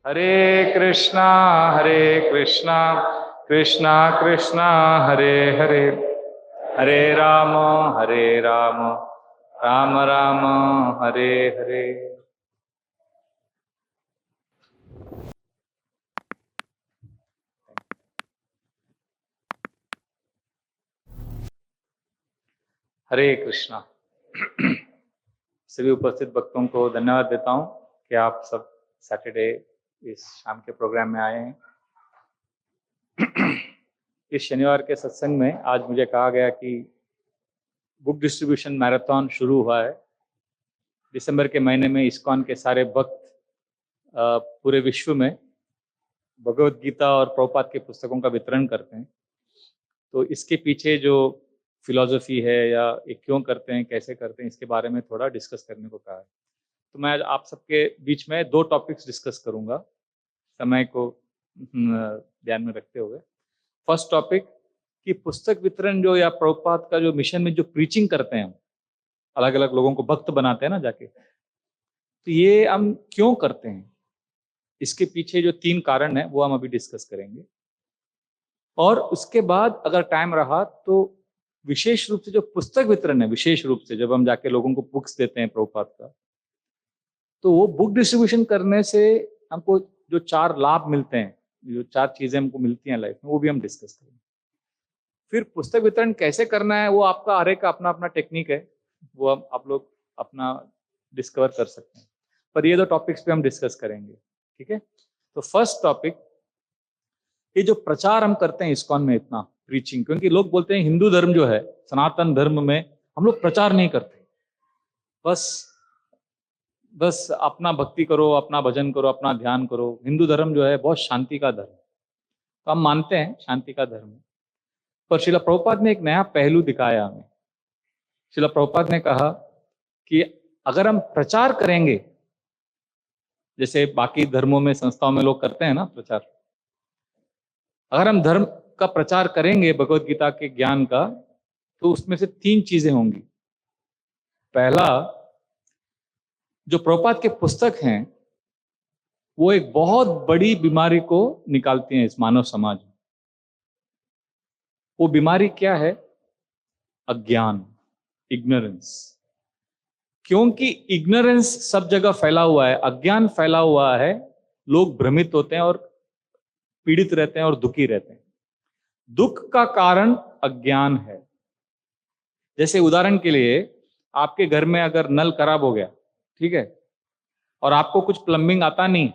कृष्णा हरे कृष्णा कृष्णा कृष्णा हरे हरे हरे राम राम राम हरे हरे। हरे कृष्णा। सभी उपस्थित भक्तों को धन्यवाद देता हूँ कि आप सब सैटरडे इस शाम के प्रोग्राम में आए हैं। इस शनिवार के सत्संग में आज मुझे कहा गया कि बुक डिस्ट्रीब्यूशन मैराथन शुरू हुआ है। दिसंबर के महीने में इस्कॉन के सारे भक्त पूरे विश्व में भगवद गीता और प्रभुपाद के पुस्तकों का वितरण करते हैं। तो इसके पीछे जो फिलॉसफी है या ये क्यों करते हैं, कैसे करते हैं, इसके बारे में थोड़ा डिस्कस करने को कहा है। तो मैं आज आप सबके बीच में 2 टॉपिक्स डिस्कस करूंगा समय को ध्यान में रखते हुए। फर्स्ट टॉपिक कि पुस्तक वितरण जो या प्रभुपाद का जो मिशन में जो प्रीचिंग करते हैं, अलग अलग लोगों को भक्त बनाते हैं ना जाके, तो ये हम क्यों करते हैं, इसके पीछे जो 3 कारण है वो हम अभी डिस्कस करेंगे। और उसके बाद अगर टाइम रहा तो विशेष रूप से जो पुस्तक वितरण है, विशेष रूप से जब हम जाके लोगों को बुक्स देते हैं प्रभुपाद का, तो वो बुक डिस्ट्रीब्यूशन करने से हमको जो 4 लाभ मिलते हैं, जो 4 चीजें हमको मिलती हैं लाइफ में, वो भी हम डिस्कस करेंगे। फिर पुस्तक वितरण कैसे करना है वो आपका हर एक का अपना अपना टेक्निक है, वो आप लोग अपना डिस्कवर कर सकते हैं, पर ये 2 टॉपिक्स पे हम डिस्कस करेंगे। ठीक है। तो फर्स्ट टॉपिक, ये जो प्रचार हम करते हैं इस्कॉन में इतना प्रीचिंग, क्योंकि लोग बोलते हैं हिंदू धर्म जो है, सनातन धर्म में हम लोग प्रचार नहीं करते, बस अपना भक्ति करो, अपना भजन करो, अपना ध्यान करो। हिंदू धर्म जो है बहुत शांति का धर्म, तो हम मानते हैं शांति का धर्म, पर श्रील प्रभुपाद ने एक नया पहलू दिखाया हमें। श्रील प्रभुपाद ने कहा कि अगर हम प्रचार करेंगे, जैसे बाकी धर्मों में संस्थाओं में लोग करते हैं ना प्रचार, अगर हम धर्म का प्रचार करेंगे भगवत गीता के ज्ञान का, तो उसमें से 3 चीजें होंगी। पहला, जो प्रभुपाद के पुस्तक हैं वो एक बहुत बड़ी बीमारी को निकालती हैं इस मानव समाज में। वो बीमारी क्या है? अज्ञान, इग्नोरेंस। क्योंकि इग्नोरेंस सब जगह फैला हुआ है, अज्ञान फैला हुआ है, लोग भ्रमित होते हैं और पीड़ित रहते हैं और दुखी रहते हैं। दुख का कारण अज्ञान है। जैसे उदाहरण के लिए, आपके घर में अगर नल खराब हो गया, ठीक है, और आपको कुछ प्लम्बिंग आता नहीं,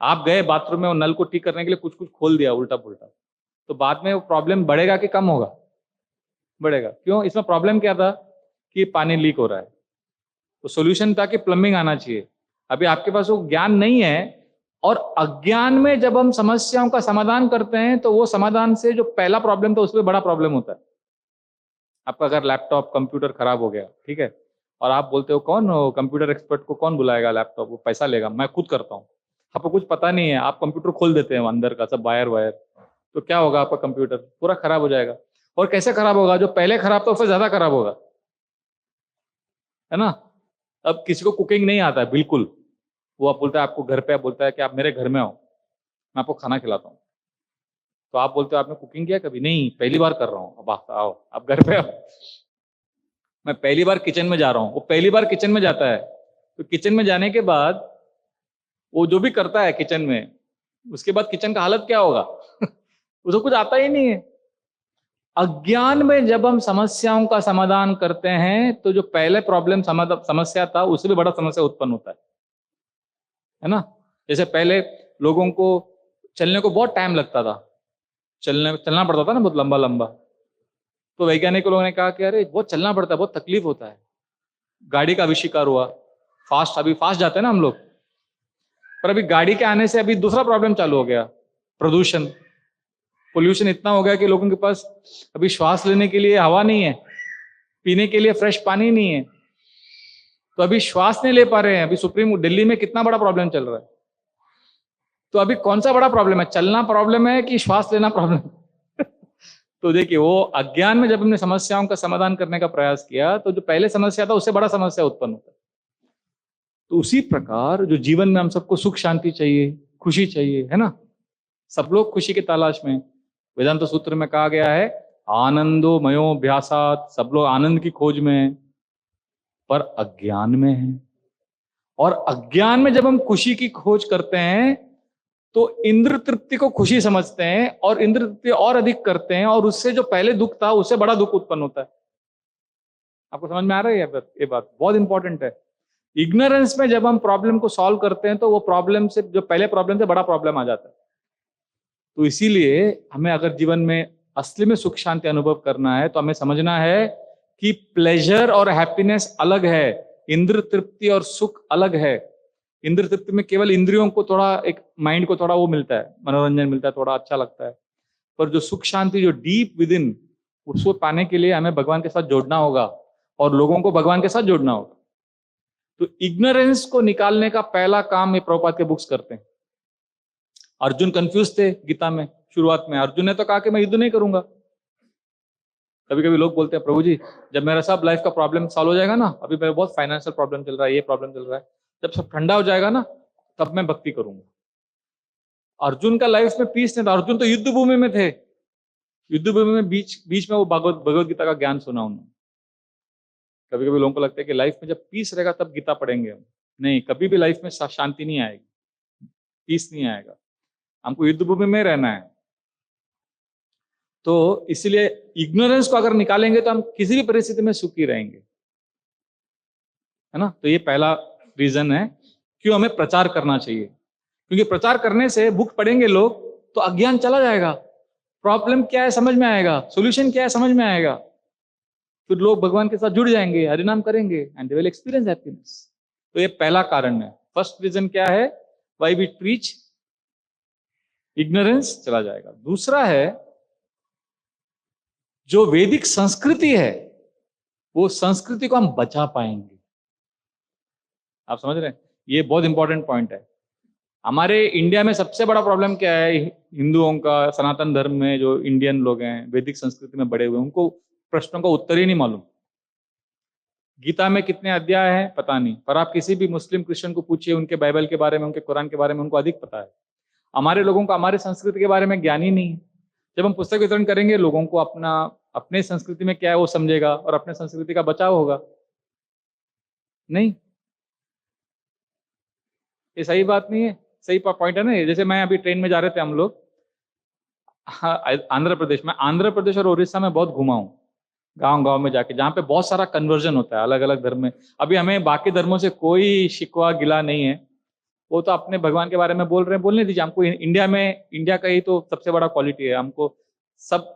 आप गए बाथरूम में और नल को ठीक करने के लिए कुछ कुछ खोल दिया उल्टा पुल्टा, तो बाद में वो प्रॉब्लम बढ़ेगा कि कम होगा? बढ़ेगा। क्यों? इसमें प्रॉब्लम क्या था कि पानी लीक हो रहा है, तो सॉल्यूशन था कि प्लम्बिंग आना चाहिए। अभी आपके पास वो ज्ञान नहीं है, और अज्ञान में जब हम समस्याओं का समाधान करते हैं तो वो समाधान से जो पहला प्रॉब्लम था उसमें बड़ा प्रॉब्लम होता है। आपका अगर लैपटॉप कंप्यूटर खराब हो गया, ठीक है, और आप बोलते हो कौन हो कंप्यूटर एक्सपर्ट को, कौन बुलाएगा लैपटॉप, वो पैसा लेगा, मैं खुद करता हूँ। आपको कुछ पता नहीं है, आप कंप्यूटर खोल देते हैं अंदर का सब वायर वायर, तो क्या होगा? आपका कंप्यूटर पूरा खराब हो जाएगा। और कैसे खराब होगा? जो पहले खराब था उससे ज्यादा खराब होगा, है ना। अब किसी को कुकिंग नहीं आता है बिल्कुल, वो आप बोलता है आपको घर पे, आप बोलता है कि आप मेरे घर में आओ, मैं आपको खाना खिलाता हूँ, तो आप बोलते हो आपने कुकिंग किया कभी? नहीं, पहली बार कर रहा हूँ। अब आओ, आप घर पे आओ, मैं पहली बार किचन में जा रहा हूँ। वो पहली बार किचन में जाता है, तो किचन में जाने के बाद वो जो भी करता है किचन में, उसके बाद किचन का हालत क्या होगा? उसको कुछ आता ही नहीं है। अज्ञान में जब हम समस्याओं का समाधान करते हैं तो जो पहले प्रॉब्लम समस्या था उससे भी बड़ा समस्या उत्पन्न होता है ना। जैसे पहले लोगों को चलने को बहुत टाइम लगता था, चलना पड़ता था ना बहुत लंबा लंबा, तो वैज्ञानिक लोगों ने कहा कि अरे बहुत चलना पड़ता है, बहुत तकलीफ होता है। गाड़ी का आविष्कार हुआ, अभी फास्ट जाते हैं ना हम लोग, पर अभी गाड़ी के आने से अभी दूसरा प्रॉब्लम चालू हो गया, प्रदूषण, पोल्यूशन इतना हो गया कि लोगों के पास अभी श्वास लेने के लिए हवा नहीं है, पीने के लिए फ्रेश पानी नहीं है, तो अभी श्वास नहीं ले पा रहे हैं। अभी सुप्रीम दिल्ली में कितना बड़ा प्रॉब्लम चल रहा है। तो अभी कौन सा बड़ा प्रॉब्लम है, चलना प्रॉब्लम है कि श्वास लेना प्रॉब्लम? तो देखिए, वो अज्ञान में जब हमने समस्याओं का समाधान करने का प्रयास किया तो जो पहले समस्या था उससे बड़ा समस्या उत्पन्न होता है। तो उसी प्रकार जो जीवन में हम सबको सुख शांति चाहिए, खुशी चाहिए, है ना, सब लोग खुशी की तलाश में। वेदांत सूत्र में कहा गया है आनंदो मयो भ्यासात, सब लोग आनंद की खोज में हैं, पर अज्ञान में है। और अज्ञान में जब हम खुशी की खोज करते हैं तो इंद्र तृप्ति को खुशी समझते हैं और इंद्र तृप्ति और अधिक करते हैं, और उससे जो पहले दुख था उससे बड़ा दुख उत्पन्न होता है। आपको समझ में आ रहा है? ये बात बहुत इंपॉर्टेंट है। इग्नोरेंस में जब हम प्रॉब्लम को सॉल्व करते हैं तो वो प्रॉब्लम से, जो पहले प्रॉब्लम से बड़ा प्रॉब्लम आ जाता है। तो इसीलिए हमें अगर जीवन में असली में सुख शांति अनुभव करना है तो हमें समझना है कि प्लेजर और हैप्पीनेस अलग है, इंद्र तृप्ति और सुख अलग है। इंद्र तृप्ति में केवल इंद्रियों को थोड़ा, एक माइंड को थोड़ा वो मिलता है, मनोरंजन मिलता है, थोड़ा अच्छा लगता है। पर जो सुख शांति जो डीप विद इन, उसको पाने के लिए हमें भगवान के साथ जोड़ना होगा और लोगों को भगवान के साथ जोड़ना होगा। तो इग्नोरेंस को निकालने का पहला काम ये प्रभुपाद के बुक्स करते हैं। अर्जुन कंफ्यूज थे गीता में शुरुआत में। अर्जुन ने तो कहा कि मैं युद्ध नहीं करूंगा। कभी कभी लोग बोलते हैं प्रभु जी जब मेरा सब लाइफ का प्रॉब्लम सॉल्व हो जाएगा ना, अभी मेरा बहुत फाइनेंशियल प्रॉब्लम चल रहा है, ये प्रॉब्लम चल रहा है, जब सब ठंडा हो जाएगा ना तब मैं भक्ति करूंगा। अर्जुन का लाइफ में पीस नहीं था। अर्जुन तो युद्ध भूमि में थे। युद्ध भूमि में बीच में वो भगवत गीता का ज्ञान सुना उन्होंने। कभी कभी लोगों को लगता है कि लाइफ में जब पीस रहेगा तब गीता पढ़ेंगे हम। नहीं, कभी भी लाइफ में शांति नहीं आएगी, पीस नहीं आएगा। हमको युद्ध भूमि में रहना है। तो इसलिए इग्नोरेंस को अगर निकालेंगे तो हम किसी भी परिस्थिति में सुखी रहेंगे, है ना। तो ये पहला रीजन है क्यों हमें प्रचार करना चाहिए। क्योंकि प्रचार करने से बुक पढ़ेंगे लोग तो अज्ञान चला जाएगा, प्रॉब्लम क्या है समझ में आएगा, सॉल्यूशन क्या है समझ में आएगा। फिर लोग भगवान के साथ जुड़ जाएंगे, हरिनाम करेंगे and they will experience happiness. तो ये पहला कारण है। फर्स्ट रीजन क्या है, व्हाई वी प्रीच, इग्नोरेंस चला जाएगा। दूसरा है जो वैदिक संस्कृति है वो संस्कृति को हम बचा पाएंगे। आप समझ रहे हैं, ये बहुत इंपॉर्टेंट पॉइंट है। हमारे इंडिया में सबसे बड़ा प्रॉब्लम क्या है, हिंदुओं का, सनातन धर्म में जो इंडियन लोग हैं वैदिक संस्कृति में बड़े हुए, उनको प्रश्नों का उत्तर ही नहीं मालूम। गीता में कितने अध्याय हैं पता नहीं, पर आप किसी भी मुस्लिम क्रिश्चियन को पूछिए उनके बाइबल के बारे में, उनके कुरान के बारे में, उनको अधिक पता है। हमारे लोगों को हमारे संस्कृति के बारे में ज्ञान ही नहीं है। जब हम पुस्तक वितरण करेंगे लोगों को अपने संस्कृति में क्या है वो समझेगा और अपने संस्कृति का बचाव होगा। नहीं, ये सही बात नहीं है, सही पॉइंट है ना। जैसे मैं अभी ट्रेन में जा रहे थे हम लोग आंध्र प्रदेश में, आंध्र प्रदेश और उड़ीसा में बहुत घुमा हूँ, गांव में जाके, जहाँ पे बहुत सारा कन्वर्जन होता है अलग अलग धर्म में। अभी हमें बाकी धर्मों से कोई शिकवा गिला नहीं है, वो तो अपने भगवान के बारे में बोल रहे हैं, बोलने दीजिए। हमको इंडिया का ही तो सबसे बड़ा क्वालिटी है, हमको सब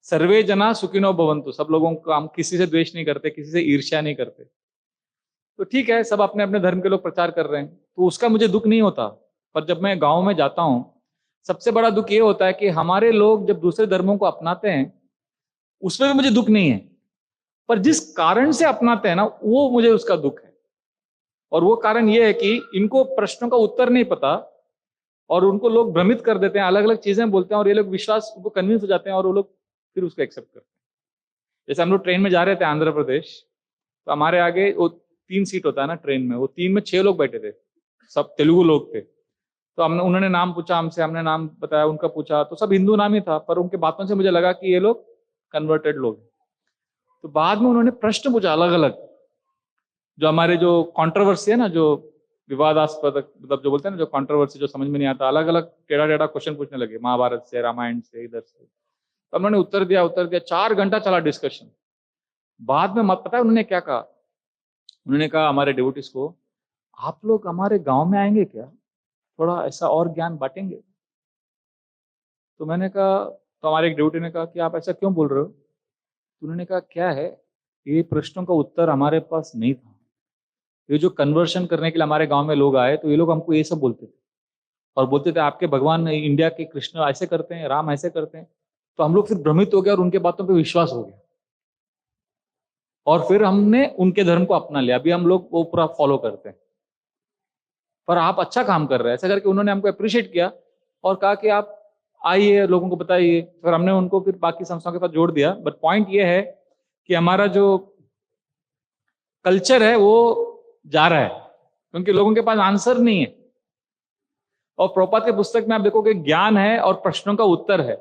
सर्वे जना सुखिनो भवन्तु, सब लोगों को, हम किसी से द्वेष नहीं करते, किसी से ईर्ष्या नहीं करते। तो ठीक है, सब अपने अपने धर्म के लोग प्रचार कर रहे हैं तो उसका मुझे दुख नहीं होता। पर जब मैं गाँव में जाता हूँ सबसे बड़ा दुख ये होता है कि हमारे लोग जब दूसरे धर्मों को अपनाते हैं उसमें भी मुझे दुख नहीं है, पर जिस कारण से अपनाते हैं ना वो मुझे उसका दुख है। और वो कारण ये है कि इनको प्रश्नों का उत्तर नहीं पता और उनको लोग भ्रमित कर देते हैं, अलग अलग चीजें बोलते हैं और ये लोग विश्वास, उनको कन्विंस हो जाते हैं और वो लोग फिर उसको एक्सेप्ट करते हैं। जैसे हम लोग ट्रेन में जा रहे थे आंध्र प्रदेश, तो हमारे आगे वो 3 सीट होता है ना ट्रेन में, वो 3 में 6 लोग बैठे थे, सब तेलुगु लोग थे। तो उन्होंने नाम पूछा हमसे, हमने नाम बताया, उनका पूछा, तो सब हिंदू नाम ही था, पर उनके बातों से मुझे लगा कि ये लोग कन्वर्टेड लोग। तो बाद में उन्होंने प्रश्न पूछा अलग अलग, जो हमारे जो कंट्रोवर्सी है ना, जो विवादास्पद, मतलब जो बोलते हैं ना, जो कंट्रोवर्सी जो समझ में नहीं आता, अलग अलग टेढ़ा टेढ़ा क्वेश्चन पूछने लगे, महाभारत से, रामायण से, इधर से। तो उन्होंने उत्तर दिया 4 घंटा चला डिस्कशन। बाद में मत पता है उन्होंने क्या कहा, उन्होंने कहा हमारे डिवोटीज को, आप लोग हमारे गांव में आएंगे क्या, थोड़ा ऐसा और ज्ञान बांटेंगे। तो मैंने कहा, तो हमारे एक डिवोटी ने कहा कि आप ऐसा क्यों बोल रहे हो। तो उन्होंने कहा क्या है, ये प्रश्नों का उत्तर हमारे पास नहीं था। ये जो कन्वर्शन करने के लिए हमारे गांव में लोग आए तो ये लोग हमको ये सब बोलते थे और बोलते थे आपके भगवान इंडिया के कृष्ण ऐसे करते हैं, राम ऐसे करते हैं। तो हम लोग फिर भ्रमित हो गए और उनके बातों पे विश्वास हो गया और फिर हमने उनके धर्म को अपना लिया। अभी हम लोग वो पूरा फॉलो करते हैं। पर आप अच्छा काम कर रहे हैं, ऐसा करके उन्होंने हमको अप्रिशिएट किया और कहा कि आप आइए, लोगों को बताइए। फिर हमने उनको फिर बाकी संस्थाओं के साथ जोड़ दिया। बट पॉइंट ये है कि हमारा जो कल्चर है वो जा रहा है, क्योंकि लोगों के पास आंसर नहीं है। और प्रभुपाद की पुस्तक में आप देखोगे ज्ञान है और प्रश्नों का उत्तर है।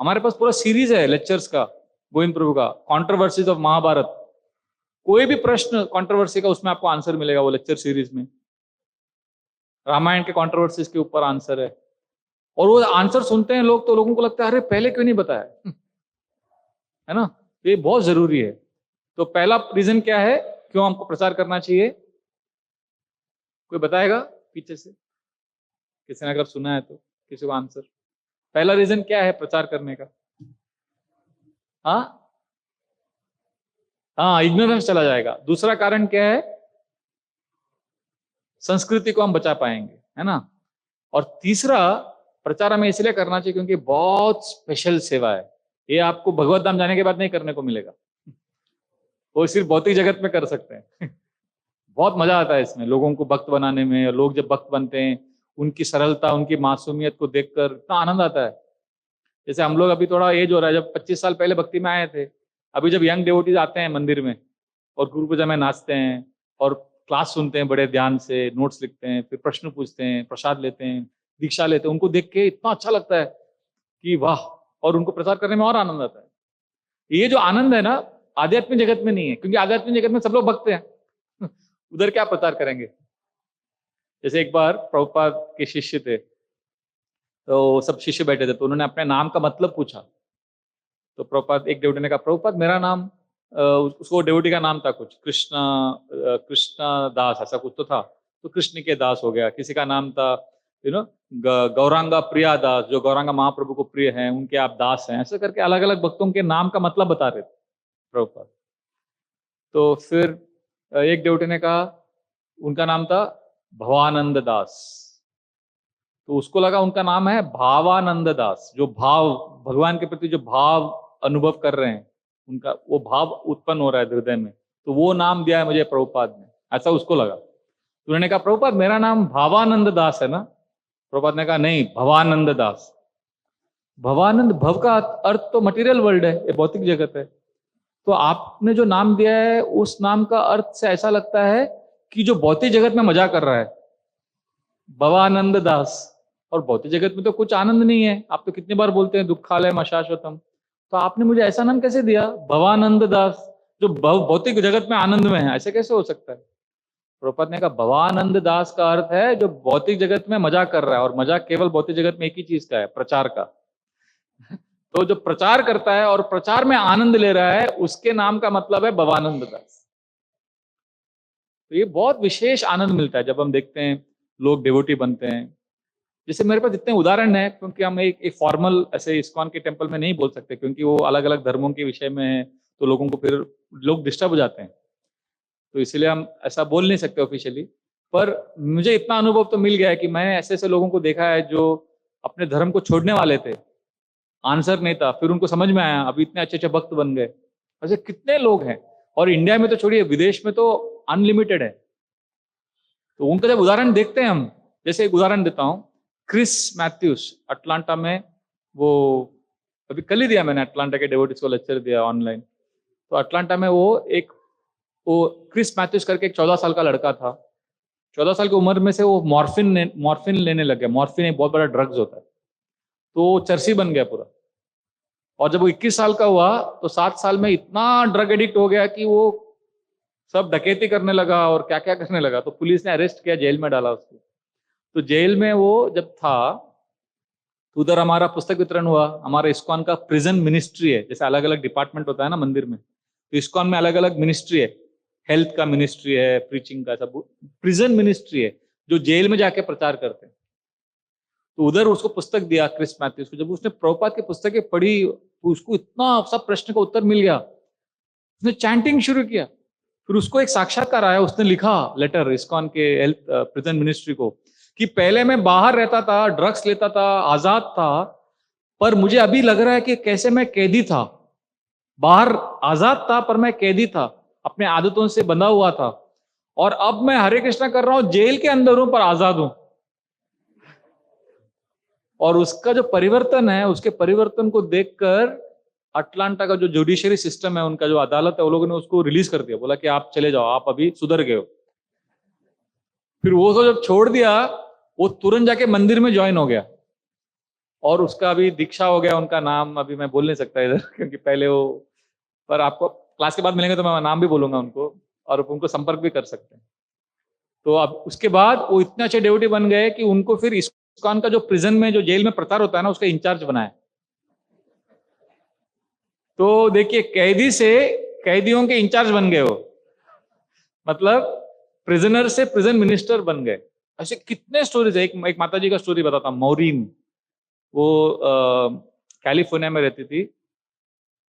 हमारे पास पूरा सीरीज है लेक्चर्स का, गोविंद प्रभु का कंट्रोवर्सीज ऑफ महाभारत। कोई भी प्रश्न कंट्रोवर्सी का उसमें आपको आंसर मिलेगा वो लेक्चर सीरीज में। रामायण के कंट्रोवर्सीज के ऊपर आंसर है। और वो आंसर सुनते हैं लोग तो लोगों को लगता है अरे पहले क्यों नहीं बताया, है ना। ये बहुत जरूरी है। तो पहला रीजन क्या है क्यों हमको प्रचार करना चाहिए, कोई बताएगा पीछे से? किसी ने अगर सुना है तो किसी को आंसर। पहला रीजन क्या है प्रचार करने का? हाँ, इग्नोरेंस चला जाएगा। दूसरा कारण क्या है? संस्कृति को हम बचा पाएंगे, है ना। और तीसरा, प्रचार हमें इसलिए करना चाहिए क्योंकि बहुत स्पेशल सेवा है। ये आपको भगवत धाम जाने के बाद नहीं करने को मिलेगा, वो सिर्फ भौतिक जगत में कर सकते हैं। बहुत मजा आता है इसमें, लोगों को भक्त बनाने में। लोग जब भक्त बनते हैं, उनकी सरलता, उनकी मासूमियत को देखकर इतना आनंद आता है। जैसे हम लोग अभी थोड़ा एज हो रहा है, जब 25 साल पहले भक्ति में आए थे, अभी जब यंग डिवोटीज आते हैं मंदिर में और गुरु पूजा में नाचते हैं और क्लास सुनते हैं बड़े ध्यान से, नोट्स लिखते हैं, फिर प्रश्न पूछते हैं, प्रसाद लेते हैं, दीक्षा लेते हैं, उनको देख के इतना अच्छा लगता है कि वाह। और उनको प्रचार करने में और आनंद आता है। ये जो आनंद है ना, आध्यात्मिक जगत में नहीं है, क्योंकि आध्यात्मिक जगत में सब लोग भक्त हैं। उधर क्या प्रचार करेंगे? जैसे एक बार प्रभुपाद के शिष्य थे, तो सब शिष्य बैठे थे, तो उन्होंने अपने नाम का मतलब पूछा। तो प्रभुपाद, एक डेवटी ने कहा प्रभुपाद मेरा नाम, उसको डेवटी का नाम था कुछ कृष्णा दास, ऐसा कुछ तो था। तो कृष्ण के दास हो गया। किसी का नाम था गौरांगा प्रिया दास, जो गौरांगा महाप्रभु को प्रिय हैं, उनके आप दास हैं। ऐसे करके अलग अलग भक्तों के नाम का मतलब बता रहे थे प्रभुपाद। तो फिर एक डेवटी ने कहा, उनका नाम था भवानंद दास। तो उसको लगा उनका नाम है भावानंद दास, जो भाव, भगवान के प्रति जो भाव अनुभव कर रहे हैं, उनका वो भाव उत्पन्न हो रहा है हृदय में, तो वो नाम दिया है मुझे प्रभुपाद ने, ऐसा उसको लगा। तो उन्होंने कहा प्रभुपाद मेरा नाम भावानंद दास है ना? प्रभुपाद ने कहा नहीं, भवानंद दास। भवानंद, भव का अर्थ तो मटेरियल वर्ल्ड है, ये भौतिक जगत है। तो आपने जो नाम दिया है उस नाम का अर्थ से ऐसा लगता है कि जो भौतिक जगत में मजा कर रहा है, भवानंद दास। और भौतिक जगत में तो कुछ आनंद नहीं है। आप तो कितनी बार बोलते हैं दुखालय शाश्वतम, तो आपने मुझे ऐसा नाम कैसे दिया भवानंद दास, जो भौतिक जगत में आनंद में है? ऐसे कैसे हो सकता है? प्रभुपाद ने कहा भवानंद दास का अर्थ है जो भौतिक जगत में मजा कर रहा है, और मजा केवल भौतिक जगत में एक ही चीज का है, प्रचार का। तो जो प्रचार करता है और प्रचार में आनंद ले रहा है, उसके नाम का मतलब है भवानंद दास। तो ये बहुत विशेष आनंद मिलता है जब हम देखते हैं लोग डिवोटी बनते हैं। जैसे मेरे पास इतने उदाहरण हैं, क्योंकि हम एक फॉर्मल ऐसे इस्कॉन के टेम्पल में नहीं बोल सकते, क्योंकि वो अलग अलग धर्मों के विषय में है, तो लोगों को फिर लोग डिस्टर्ब हो जाते हैं, तो इसलिए हम ऐसा बोल नहीं सकते ऑफिशियली। पर मुझे इतना अनुभव तो मिल गया है कि मैंने ऐसे ऐसे लोगों को देखा है जो अपने धर्म को छोड़ने वाले थे, आंसर नहीं था, फिर उनको समझ में आया, अभी इतने अच्छे अच्छे भक्त बन गए। ऐसे कितने लोग हैं, और इंडिया में तो छोड़िए, विदेश में तो अनलिमिटेड है। तो उनका जब उदाहरण देखते हैं हम, जैसे एक उदाहरण देता हूं, क्रिस मैथ्यूस अटलांटा में, वो अभी कल ही दिया मैंने, अटलांटा के डिवोटीज को लेक्चर दिया ऑनलाइन। तो अटलांटा में वो क्रिस मैथ्यूस करके एक 14 साल का लड़का था। 14 साल की उम्र में से वो मॉर्फिन लेने लग गया। मॉर्फिन एक बहुत बड़ा ड्रग्स होता है। तो वो चर्सी बन गया पूरा। और जब वो 21 साल का हुआ तो 7 साल में इतना ड्रग एडिक्ट हो गया कि वो सब डकैती करने लगा और क्या क्या करने लगा। तो पुलिस ने अरेस्ट किया, जेल में डाला उसको। तो जेल में वो जब था, तो उधर हमारा पुस्तक वितरण हुआ। हमारा इस्कॉन का प्रिजन मिनिस्ट्री है, जैसे अलग अलग डिपार्टमेंट होता है ना मंदिर में, तो इस्कॉन में अलग अलग मिनिस्ट्री है। हेल्थ का मिनिस्ट्री है, प्रीचिंग का, सब प्रिजन मिनिस्ट्री है, जो जेल में जाके प्रचार करते हैं। तो उधर उसको पुस्तक दिया क्रिस मैथ्यूस को। जब उसने प्रभुपाद की पुस्तकें पढ़ी, तो उसको इतना सब प्रश्न का उत्तर मिल गया, उसने चैंटिंग शुरू किया। फिर उसको एक साक्षात्कार आया, उसने लिखा लेटर इस्कॉन के हेल्थ प्रिजन मिनिस्ट्री को कि पहले मैं बाहर रहता था, ड्रग्स लेता था, आजाद था, पर मुझे अभी लग रहा है कि कैसे मैं कैदी था। बाहर आजाद था पर मैं कैदी था, अपने आदतों से बंधा हुआ था, और अब मैं हरे कृष्णा कर रहा हूं, जेल के अंदर हूं पर आजाद हूं। और उसका जो परिवर्तन है, उसके परिवर्तन को देखकर अटलांटा का जो जुडिशरी सिस्टम है, उनका जो अदालत है, वो लोगों ने उसको रिलीज कर दिया। बोला कि आप चले जाओ, आप अभी सुधर गए हो। फिर वो तो जब छोड़ दिया, वो तुरंत जाके मंदिर में ज्वाइन हो गया, और उसका अभी दीक्षा हो गया। उनका नाम अभी मैं बोल नहीं सकता इधर क्योंकि पहले वो, पर आपको क्लास के बाद मिलेंगे तो मैं नाम भी बोलूंगा उनको, और उनको संपर्क भी कर सकते हैं। तो अब उसके बाद वो इतने अच्छे डेवोटी बन गए कि उनको फिर इस्कॉन का जो प्रिजन में, जो जेल में प्रचार होता है ना, उसका इंचार्ज बनाया। तो देखिए, कैदी से कैदियों के इंचार्ज बन गए वो, मतलब प्रिजनर से प्रिजन मिनिस्टर बन गए। ऐसे कितने स्टोरीज है। एक माता जी का स्टोरी बताता हूं, मौरीन। वो कैलिफोर्निया में रहती थी।